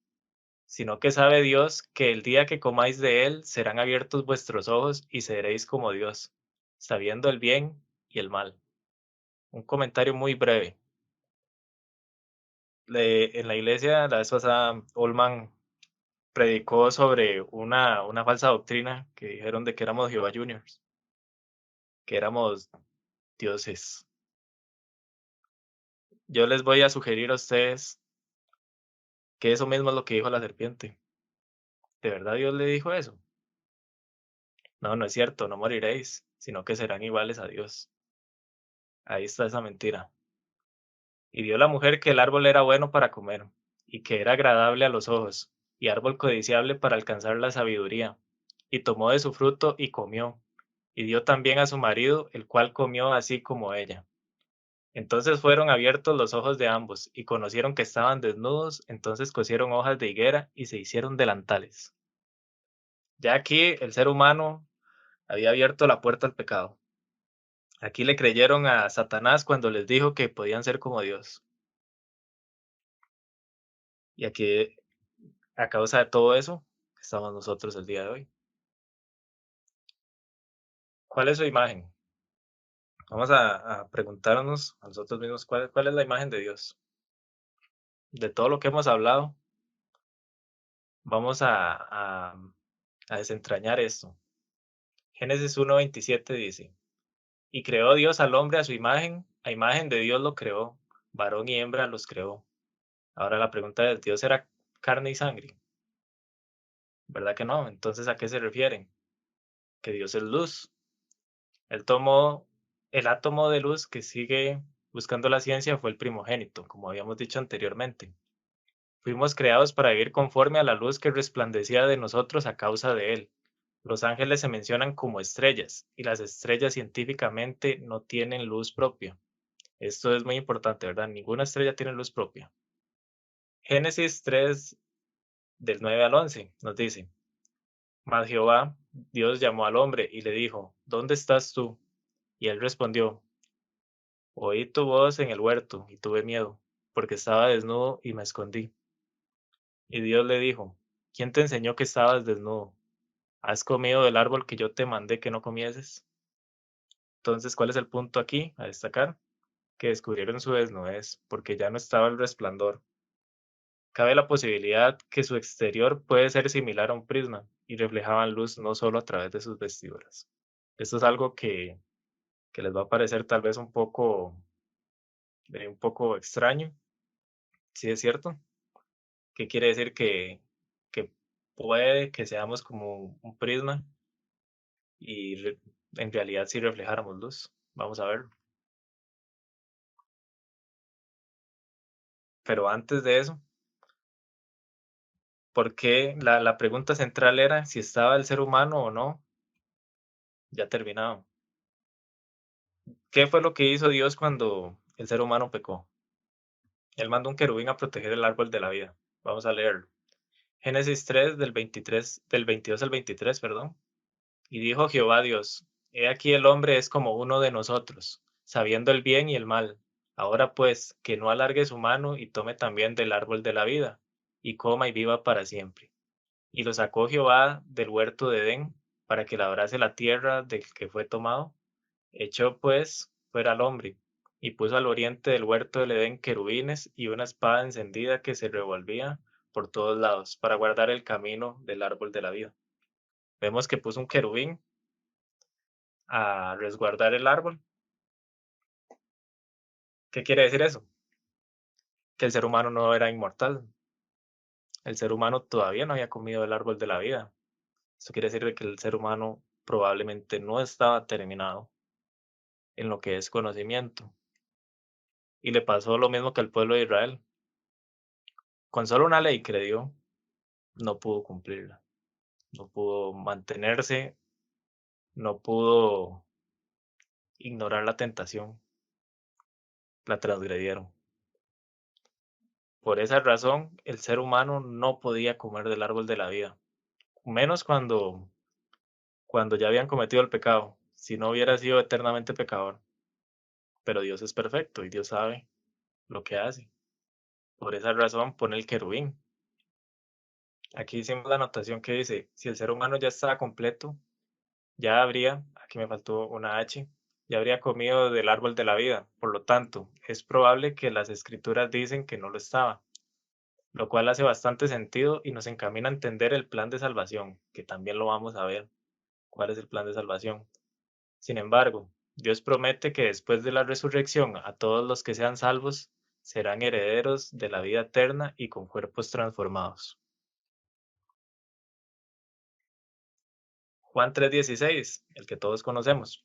sino que sabe Dios que el día que comáis de él serán abiertos vuestros ojos y seréis como Dios, sabiendo el bien y el mal. Un comentario muy breve. En la iglesia, la vez pasada, Olman predicó sobre una falsa doctrina que dijeron de que éramos Jehová Juniors, que éramos dioses. Yo les voy a sugerir a ustedes que eso mismo es lo que dijo la serpiente. ¿De verdad Dios le dijo eso? No, no es cierto, no moriréis, sino que serán iguales a Dios. Ahí está esa mentira. Y vio la mujer que el árbol era bueno para comer, y que era agradable a los ojos, y árbol codiciable para alcanzar la sabiduría. Y tomó de su fruto y comió, y dio también a su marido, el cual comió así como ella. Entonces fueron abiertos los ojos de ambos, y conocieron que estaban desnudos, entonces cosieron hojas de higuera y se hicieron delantales. Ya aquí el ser humano había abierto la puerta al pecado. Aquí le creyeron a Satanás cuando les dijo que podían ser como Dios. Y aquí, a causa de todo eso, estamos nosotros el día de hoy. ¿Cuál es su imagen? Vamos a preguntarnos a nosotros mismos cuál es la imagen de Dios. De todo lo que hemos hablado, vamos a desentrañar esto. Génesis 1:27 dice, y creó Dios al hombre a imagen de Dios lo creó, varón y hembra los creó. Ahora la pregunta es, ¿Dios era carne y sangre? ¿Verdad que no? Entonces, ¿a qué se refieren? Que Dios es luz. Él tomó el átomo de luz que sigue buscando la ciencia, fue el primogénito, como habíamos dicho anteriormente. Fuimos creados para vivir conforme a la luz que resplandecía de nosotros a causa de él. Los ángeles se mencionan como estrellas y las estrellas científicamente no tienen luz propia. Esto es muy importante, ¿verdad? Ninguna estrella tiene luz propia. Génesis 3 del 9 al 11 nos dice, mas Jehová, Dios llamó al hombre y le dijo, ¿dónde estás tú? Y él respondió, oí tu voz en el huerto y tuve miedo, porque estaba desnudo y me escondí. Y Dios le dijo, ¿quién te enseñó que estabas desnudo? ¿Has comido del árbol que yo te mandé que no comieses? Entonces, ¿cuál es el punto aquí a destacar? Que descubrieron su desnudez, porque ya no estaba el resplandor. Cabe la posibilidad que su exterior puede ser similar a un prisma y reflejaban luz no solo a través de sus vestiduras. Esto es algo que les va a parecer tal vez un poco extraño, si es cierto. ¿Qué quiere decir que puede que seamos como un prisma y en realidad si reflejáramos luz? Vamos a ver. Pero antes de eso, ¿por qué la pregunta central era si estaba el ser humano o no? Ya terminado. ¿Qué fue lo que hizo Dios cuando el ser humano pecó? Él mandó un querubín a proteger el árbol de la vida. Vamos a leerlo. Génesis 3 del 22 al 23, perdón. Y dijo Jehová Dios, he aquí el hombre es como uno de nosotros, sabiendo el bien y el mal. Ahora pues, que no alargue su mano y tome también del árbol de la vida, y coma y viva para siempre. Y lo sacó Jehová del huerto de Edén, para que labrase la tierra del que fue tomado. Echó pues fuera al hombre, y puso al oriente del huerto del Edén querubines y una espada encendida que se revolvía por todos lados, para guardar el camino del árbol de la vida. Vemos que puso un querubín a resguardar el árbol. ¿Qué quiere decir eso? Que el ser humano no era inmortal. El ser humano todavía no había comido el árbol de la vida. Esto quiere decir que el ser humano probablemente no estaba terminado en lo que es conocimiento. Y le pasó lo mismo que al pueblo de Israel. Con solo una ley que le dio, no pudo cumplirla. No pudo mantenerse, no pudo ignorar la tentación, la transgredieron. Por esa razón, el ser humano no podía comer del árbol de la vida, menos cuando ya habían cometido el pecado, si no hubiera sido eternamente pecador. Pero Dios es perfecto y Dios sabe lo que hace. Por esa razón pone el querubín. Aquí hicimos la anotación que dice, si el ser humano ya estaba completo, ya habría, aquí me faltó una H, ya habría comido del árbol de la vida. Por lo tanto, es probable que las escrituras dicen que no lo estaba, lo cual hace bastante sentido y nos encamina a entender el plan de salvación, que también lo vamos a ver. ¿Cuál es el plan de salvación? Sin embargo, Dios promete que después de la resurrección a todos los que sean salvos serán herederos de la vida eterna y con cuerpos transformados. Juan 3:16, el que todos conocemos.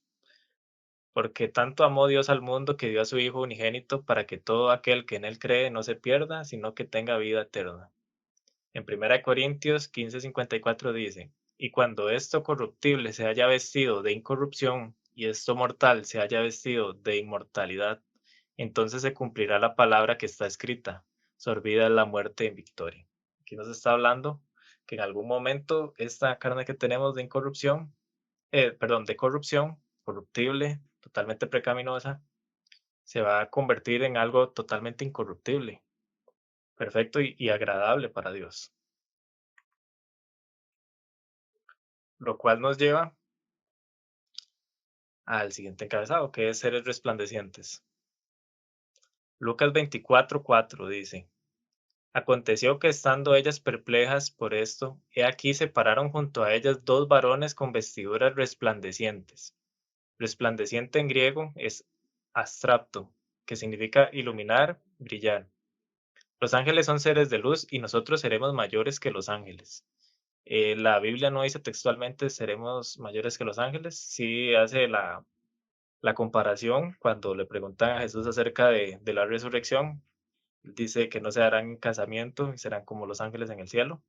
Porque tanto amó Dios al mundo que dio a su Hijo unigénito para que todo aquel que en él cree no se pierda, sino que tenga vida eterna. En 1 Corintios 15:54 dice, y cuando esto corruptible se haya vestido de incorrupción y esto mortal se haya vestido de inmortalidad, entonces se cumplirá la palabra que está escrita, sorbida es la muerte en victoria. Aquí nos está hablando que en algún momento esta carne que tenemos de incorrupción, de corrupción, corruptible, totalmente pecaminosa, se va a convertir en algo totalmente incorruptible, perfecto y agradable para Dios. Lo cual nos lleva al siguiente encabezado, que es seres resplandecientes. Lucas 24:4 dice, aconteció que estando ellas perplejas por esto, he aquí se pararon junto a ellas dos varones con vestiduras resplandecientes. Resplandeciente en griego es abstracto, que significa iluminar, brillar. Los ángeles son seres de luz y nosotros seremos mayores que los ángeles. La Biblia no dice textualmente seremos mayores que los ángeles, sí hace la comparación cuando le preguntan a Jesús acerca de la resurrección. Dice que no se harán casamiento y serán como los ángeles en el cielo.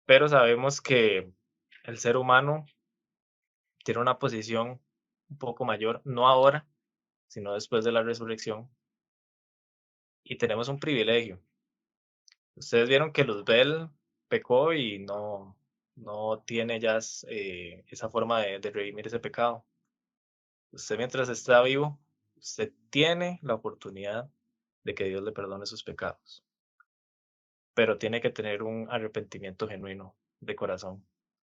Pero sabemos que el ser humano tiene una posición un poco mayor, no ahora, sino después de la resurrección. Y tenemos un privilegio. Ustedes vieron que Luzbel pecó y no tiene ya esa forma de redimir ese pecado. Usted mientras está vivo, usted tiene la oportunidad de que Dios le perdone sus pecados, pero tiene que tener un arrepentimiento genuino de corazón,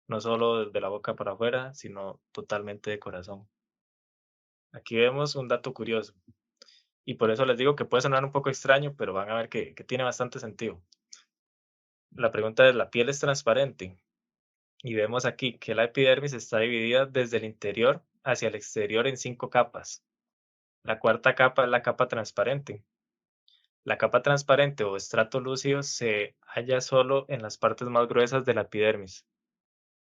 no solo de la boca para afuera, sino totalmente de corazón. Aquí vemos un dato curioso y por eso les digo que puede sonar un poco extraño, pero van a ver que tiene bastante sentido. La pregunta es, ¿la piel es transparente? Y vemos aquí que la epidermis está dividida desde el interior hacia el exterior en 5 capas. La cuarta capa es la capa transparente. La capa transparente o estrato lúcido se halla solo en las partes más gruesas de la epidermis.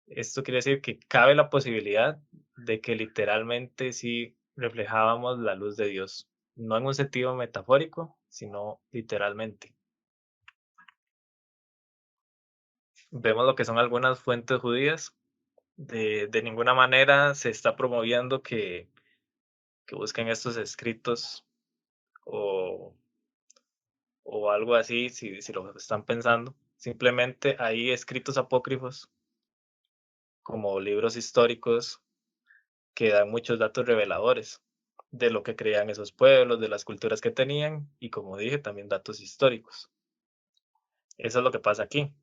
Esto quiere decir que cabe la posibilidad de que literalmente sí reflejábamos la luz de Dios, no en un sentido metafórico, sino literalmente. Vemos lo que son algunas fuentes judías. De ninguna manera se está promoviendo que busquen estos escritos o, o algo así, si lo están pensando. Simplemente hay escritos apócrifos como libros históricos que dan muchos datos reveladores. de lo que creían esos pueblos, de las culturas que tenían y, como dije, también datos históricos. Eso es lo que pasa aquí.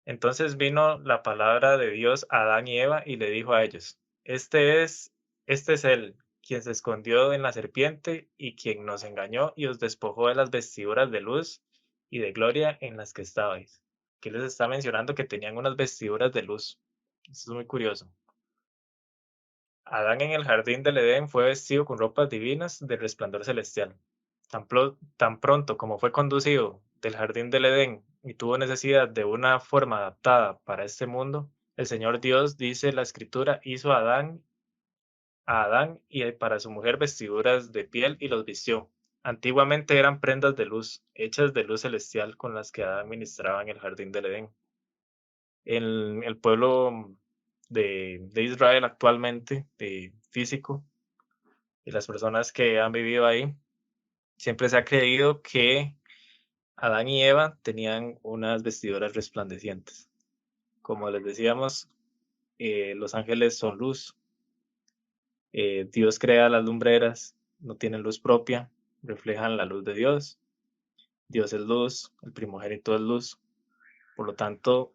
Entonces vino la palabra de Dios a Adán y Eva y le dijo a ellos, este es él, quien se escondió en la serpiente y quien nos engañó y os despojó de las vestiduras de luz y de gloria en las que estabais. Aquí les está mencionando que tenían unas vestiduras de luz. Eso es muy curioso. Adán en el jardín del Edén fue vestido con ropas divinas de resplandor celestial. Tan pronto como fue conducido del jardín del Edén y tuvo necesidad de una forma adaptada para este mundo, el Señor Dios, dice la Escritura, hizo a Adán y para su mujer vestiduras de piel y los vistió. Antiguamente eran prendas de luz, hechas de luz celestial con las que Adán ministraba en el jardín del Edén. El pueblo de Israel actualmente, de físico, y las personas que han vivido ahí, siempre se ha creído que Adán y Eva tenían unas vestiduras resplandecientes. Como les decíamos, los ángeles son luz. Dios crea las lumbreras, no tienen luz propia, reflejan la luz de Dios. Dios es luz, el primogénito es luz. Por lo tanto,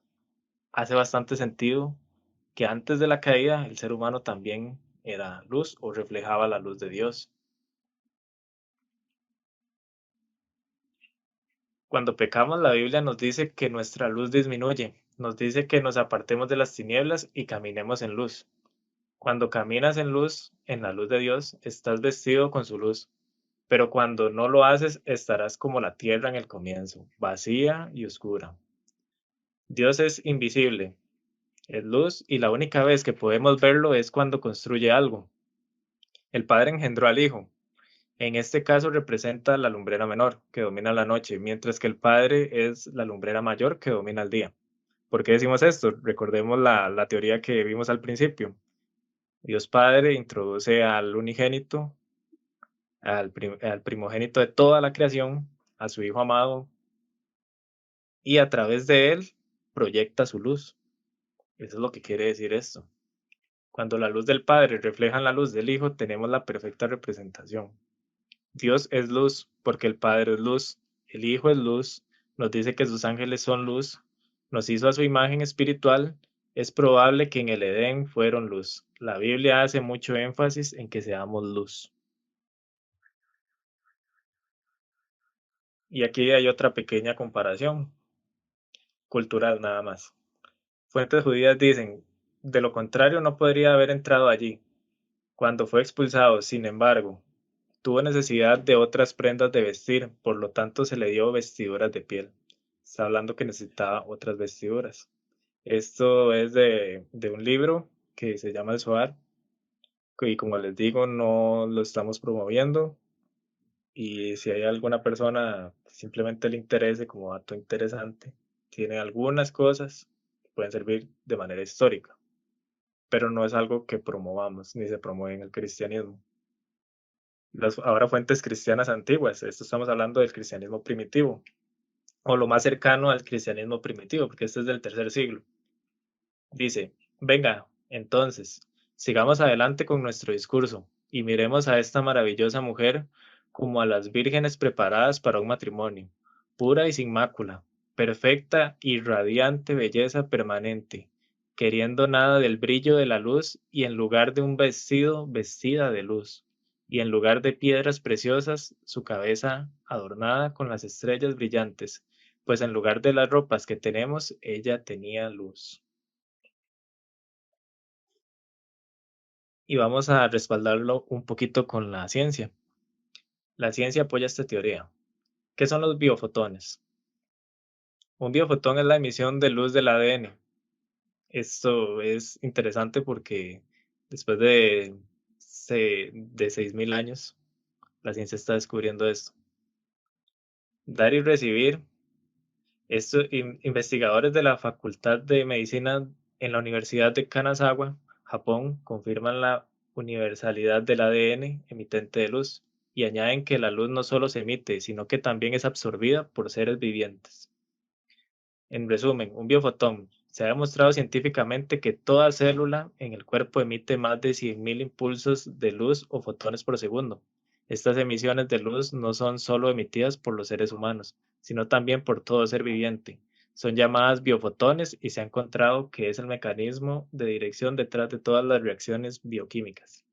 hace bastante sentido que antes de la caída el ser humano también era luz o reflejaba la luz de Dios. Cuando pecamos, la Biblia nos dice que nuestra luz disminuye, nos dice que nos apartemos de las tinieblas y caminemos en luz. Cuando caminas en la luz de Dios, estás vestido con su luz, pero cuando no lo haces, estarás como la tierra en el comienzo, vacía y oscura. Dios es invisible, es luz y la única vez que podemos verlo es cuando construye algo. El Padre engendró al Hijo. En este caso representa la lumbrera menor, que domina la noche, mientras que el Padre es la lumbrera mayor, que domina el día. ¿Por qué decimos esto? Recordemos la teoría que vimos al principio. Dios Padre introduce al unigénito, al primogénito de toda la creación, a su Hijo amado, y a través de él proyecta su luz. Eso es lo que quiere decir esto. Cuando la luz del Padre refleja la luz del Hijo, tenemos la perfecta representación. Dios es luz porque el Padre es luz, el Hijo es luz, nos dice que sus ángeles son luz, nos hizo a su imagen espiritual, es probable que en el Edén fueron luz. La Biblia hace mucho énfasis en que seamos luz. Y aquí hay otra pequeña comparación, cultural nada más. Fuentes judías dicen, de lo contrario no podría haber entrado allí. Cuando fue expulsado, sin embargo, tuvo necesidad de otras prendas de vestir, por lo tanto se le dio vestiduras de piel. Está hablando que necesitaba otras vestiduras. Esto es de un libro que se llama El Zohar, y como les digo, no lo estamos promoviendo. Y si hay alguna persona que simplemente le interese como dato interesante, tiene algunas cosas que pueden servir de manera histórica, pero no es algo que promovamos ni se promueve en el cristianismo. Las ahora fuentes cristianas antiguas, esto estamos hablando del cristianismo primitivo, o lo más cercano al cristianismo primitivo, porque este es del tercer siglo. Dice, venga, entonces, sigamos adelante con nuestro discurso y miremos a esta maravillosa mujer como a las vírgenes preparadas para un matrimonio, pura y sin mácula, perfecta y radiante belleza permanente, queriendo nada del brillo de la luz y en lugar de un vestido, vestida de luz, y en lugar de piedras preciosas, su cabeza adornada con las estrellas brillantes, pues en lugar de las ropas que tenemos, ella tenía luz. Y vamos a respaldarlo un poquito con la ciencia. La ciencia apoya esta teoría. ¿Qué son los biofotones? Un biofotón es la emisión de luz del ADN. Esto es interesante porque después de 6.000 años, la ciencia está descubriendo esto. Dar y recibir. Investigadores de la Facultad de Medicina en la Universidad de Kanazawa, Japón, confirman la universalidad del ADN emitente de luz y añaden que la luz no solo se emite, sino que también es absorbida por seres vivientes. En resumen, un biofotón Se ha demostrado científicamente que toda célula en el cuerpo emite más de 100.000 impulsos de luz o fotones por segundo. Estas emisiones de luz no son solo emitidas por los seres humanos, sino también por todo ser viviente. Son llamadas biofotones y se ha encontrado que es el mecanismo de dirección detrás de todas las reacciones bioquímicas.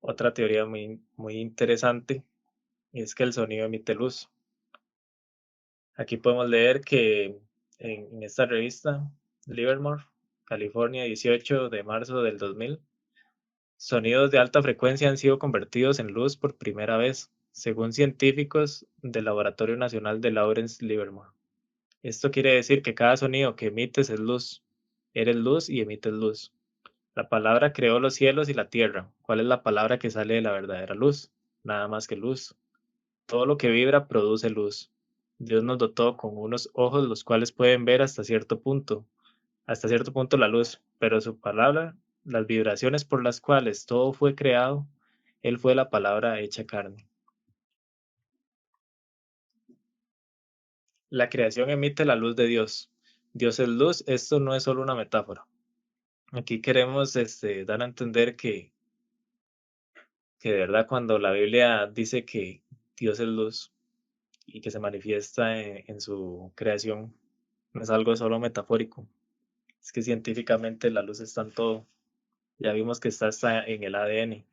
Otra teoría muy interesante es que el sonido emite luz. Aquí podemos leer que en esta revista, Livermore, California, 18 de marzo del 2000, sonidos de alta frecuencia han sido convertidos en luz por primera vez, según científicos del Laboratorio Nacional de Lawrence Livermore. Esto quiere decir que cada sonido que emites es luz. Eres luz y emites luz. La palabra creó los cielos y la tierra. ¿Cuál es la palabra que sale de la verdadera luz? Nada más que luz. Todo lo que vibra produce luz. Dios nos dotó con unos ojos los cuales pueden ver hasta cierto punto la luz, pero su palabra, las vibraciones por las cuales todo fue creado, Él fue la palabra hecha carne. La creación emite la luz de Dios. Dios es luz, esto no es solo una metáfora. Aquí queremos dar a entender que de verdad cuando la Biblia dice que Dios es luz y que se manifiesta en su creación, no es algo solo metafórico. Es que científicamente la luz está en todo. Ya vimos que está hasta en el ADN.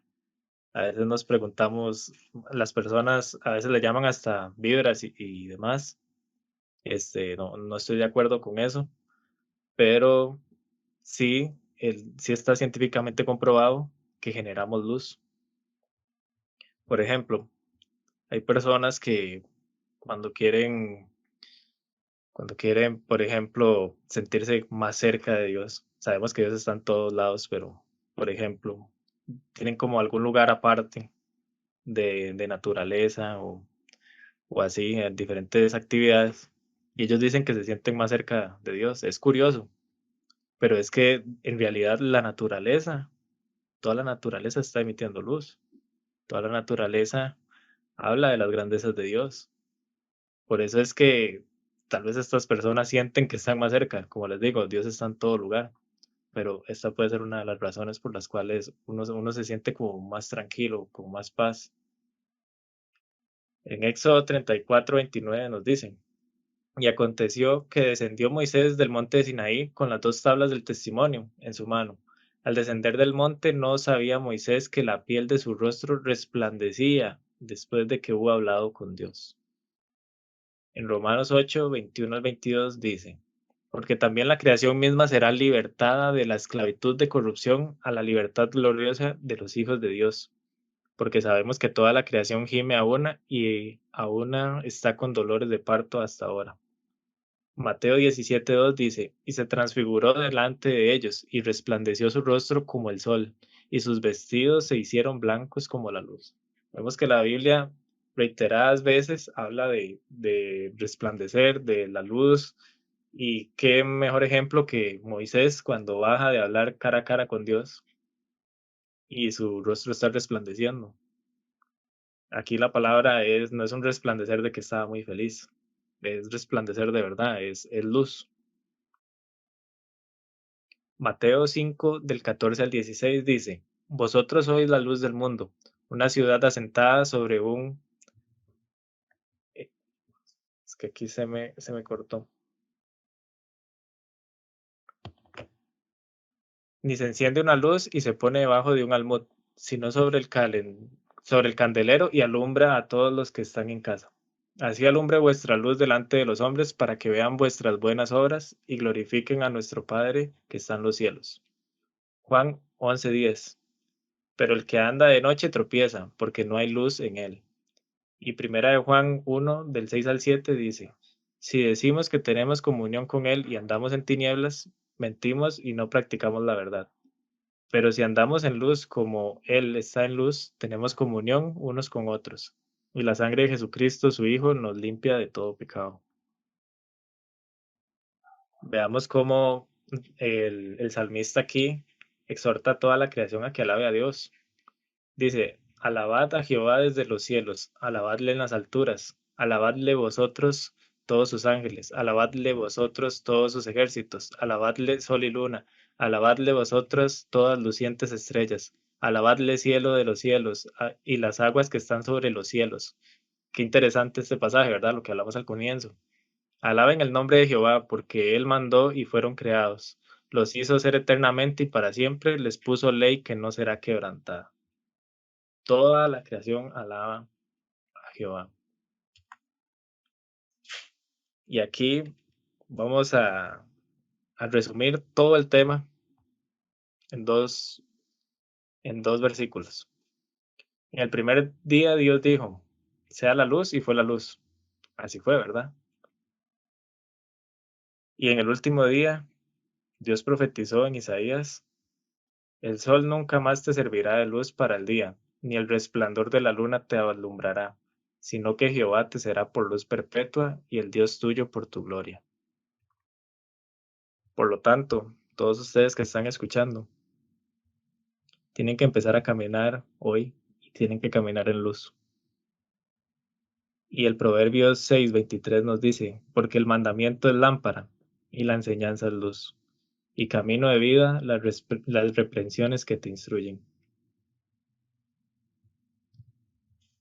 A veces nos preguntamos, las personas a veces le llaman hasta vibras y demás. No estoy de acuerdo con eso, pero sí, sí está científicamente comprobado que generamos luz. Por ejemplo, hay personas que cuando quieren, cuando quieren, por ejemplo, sentirse más cerca de Dios, sabemos que Dios está en todos lados, pero, por ejemplo, tienen como algún lugar aparte de naturaleza o así, en diferentes actividades, y ellos dicen que se sienten más cerca de Dios. Es curioso, pero es que en realidad toda la naturaleza está emitiendo luz, toda la naturaleza habla de las grandezas de Dios. Por eso es que tal vez estas personas sienten que están más cerca, como les digo, Dios está en todo lugar, pero esta puede ser una de las razones por las cuales uno se siente como más tranquilo, con más paz. En Éxodo 34:29 nos dicen, y aconteció que descendió Moisés del monte de Sinaí con las dos tablas del testimonio en su mano. Al descender del monte no sabía Moisés que la piel de su rostro resplandecía después de que hubo hablado con Dios. En Romanos 8:21 al 22 dice, porque también la creación misma será libertada de la esclavitud de corrupción a la libertad gloriosa de los hijos de Dios, porque sabemos que toda la creación gime a una y a una está con dolores de parto hasta ahora. Mateo 17:2 dice, y se transfiguró delante de ellos, y resplandeció su rostro como el sol, y sus vestidos se hicieron blancos como la luz. Vemos que la Biblia reiteradas veces habla de resplandecer, de la luz, y qué mejor ejemplo que Moisés cuando baja de hablar cara a cara con Dios y su rostro está resplandeciendo. Aquí la palabra no es un resplandecer de que estaba muy feliz, es resplandecer de verdad, es luz. Mateo 5 del 14 al 16 dice, vosotros sois la luz del mundo, una ciudad asentada sobre eh, es que aquí se me cortó, ni se enciende una luz y se pone debajo de un almud, sino sobre el candelero y alumbra a todos los que están en casa. Así alumbre vuestra luz delante de los hombres para que vean vuestras buenas obras y glorifiquen a nuestro Padre que está en los cielos. Juan 11:10. Pero el que anda de noche tropieza, porque no hay luz en él. Y primera de Juan 1, del 6 al 7 dice, si decimos que tenemos comunión con Él y andamos en tinieblas, mentimos y no practicamos la verdad. Pero si andamos en luz como Él está en luz, tenemos comunión unos con otros. Y la sangre de Jesucristo, su Hijo, nos limpia de todo pecado. Veamos cómo el salmista aquí exhorta a toda la creación a que alabe a Dios. Dice, alabad a Jehová desde los cielos, alabadle en las alturas, alabadle vosotros todos sus ángeles, alabadle vosotros todos sus ejércitos, alabadle sol y luna, alabadle vosotros todas lucientes estrellas, alabadle cielo de los cielos y las aguas que están sobre los cielos. Qué interesante este pasaje, ¿verdad? Lo que hablamos al comienzo. Alaben el nombre de Jehová, porque Él mandó y fueron creados. Los hizo ser eternamente y para siempre, les puso ley que no será quebrantada. Toda la creación alaba a Jehová. Y aquí vamos a resumir todo el tema en dos versículos. En el primer día Dios dijo, sea la luz y fue la luz. Así fue, ¿verdad? Y en el último día Dios profetizó en Isaías, el sol nunca más te servirá de luz para el día, ni el resplandor de la luna te alumbrará, sino que Jehová te será por luz perpetua y el Dios tuyo por tu gloria. Por lo tanto, todos ustedes que están escuchando, tienen que empezar a caminar hoy y tienen que caminar en luz. Y el Proverbios 6:23 nos dice, porque el mandamiento es lámpara y la enseñanza es luz, y camino de vida las reprensiones que te instruyen.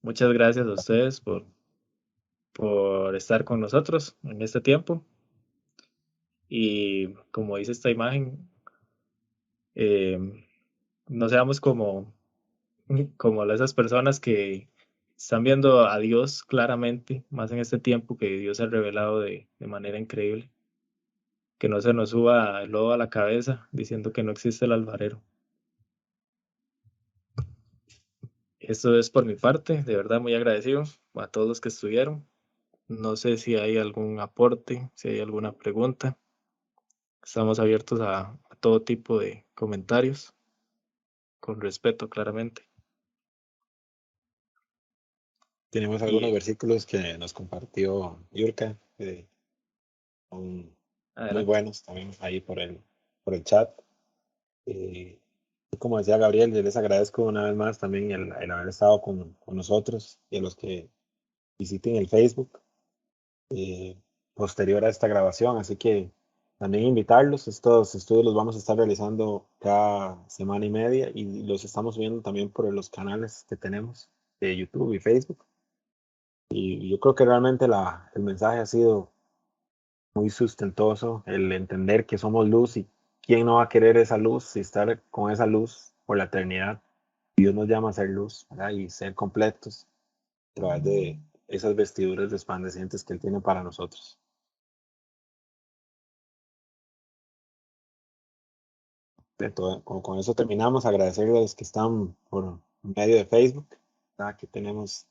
Muchas gracias a ustedes por estar con nosotros en este tiempo. Y como dice esta imagen, no seamos como esas personas que están viendo a Dios claramente, más en este tiempo que Dios se ha revelado de manera increíble. Que no se nos suba el lodo a la cabeza diciendo que no existe el alfarero. Esto es por mi parte, de verdad muy agradecido a todos los que estuvieron. No sé si hay algún aporte, si hay alguna pregunta. Estamos abiertos a todo tipo de comentarios, con respeto claramente. Tenemos algunos Y versículos que nos compartió Yurka, que son muy adelante. buenos también ahí por el chat. Eh, Como decía Gabriel, yo les agradezco una vez más también el haber estado con nosotros y a los que visiten el Facebook eh, posterior a esta grabación. Así que también invitarlos. Estos estudios los vamos a estar realizando cada semana y media y los estamos viendo también por los canales que tenemos de YouTube y Facebook. Y yo creo que realmente el mensaje ha sido muy sustentoso, el entender que somos luz y quién no va a querer esa luz y estar con esa luz por la eternidad. Dios nos llama a ser luz, ¿verdad? Y ser completos a través de esas vestiduras resplandecientes que Él tiene para nosotros. Con eso terminamos. Agradecerles a los que están por medio de Facebook, ¿verdad? Que tenemos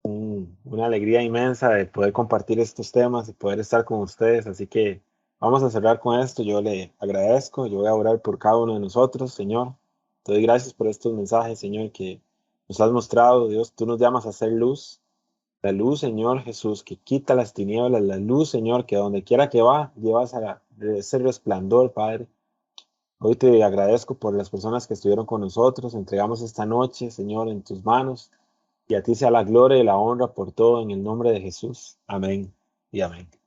una alegría inmensa de poder compartir estos temas y poder estar con ustedes. Así que vamos a cerrar con esto. Yo le agradezco. Yo voy a orar por cada uno de nosotros, Señor. Te doy gracias por estos mensajes, Señor, que nos has mostrado. Dios, tú nos llamas a ser luz. La luz, Señor Jesús, que quita las tinieblas. La luz, Señor, que donde quiera que va, llevas a ese resplandor, Padre. Hoy te agradezco por las personas que estuvieron con nosotros. Entregamos esta noche, Señor, en tus manos. Y a ti sea la gloria y la honra por todo en el nombre de Jesús. Amén y amén.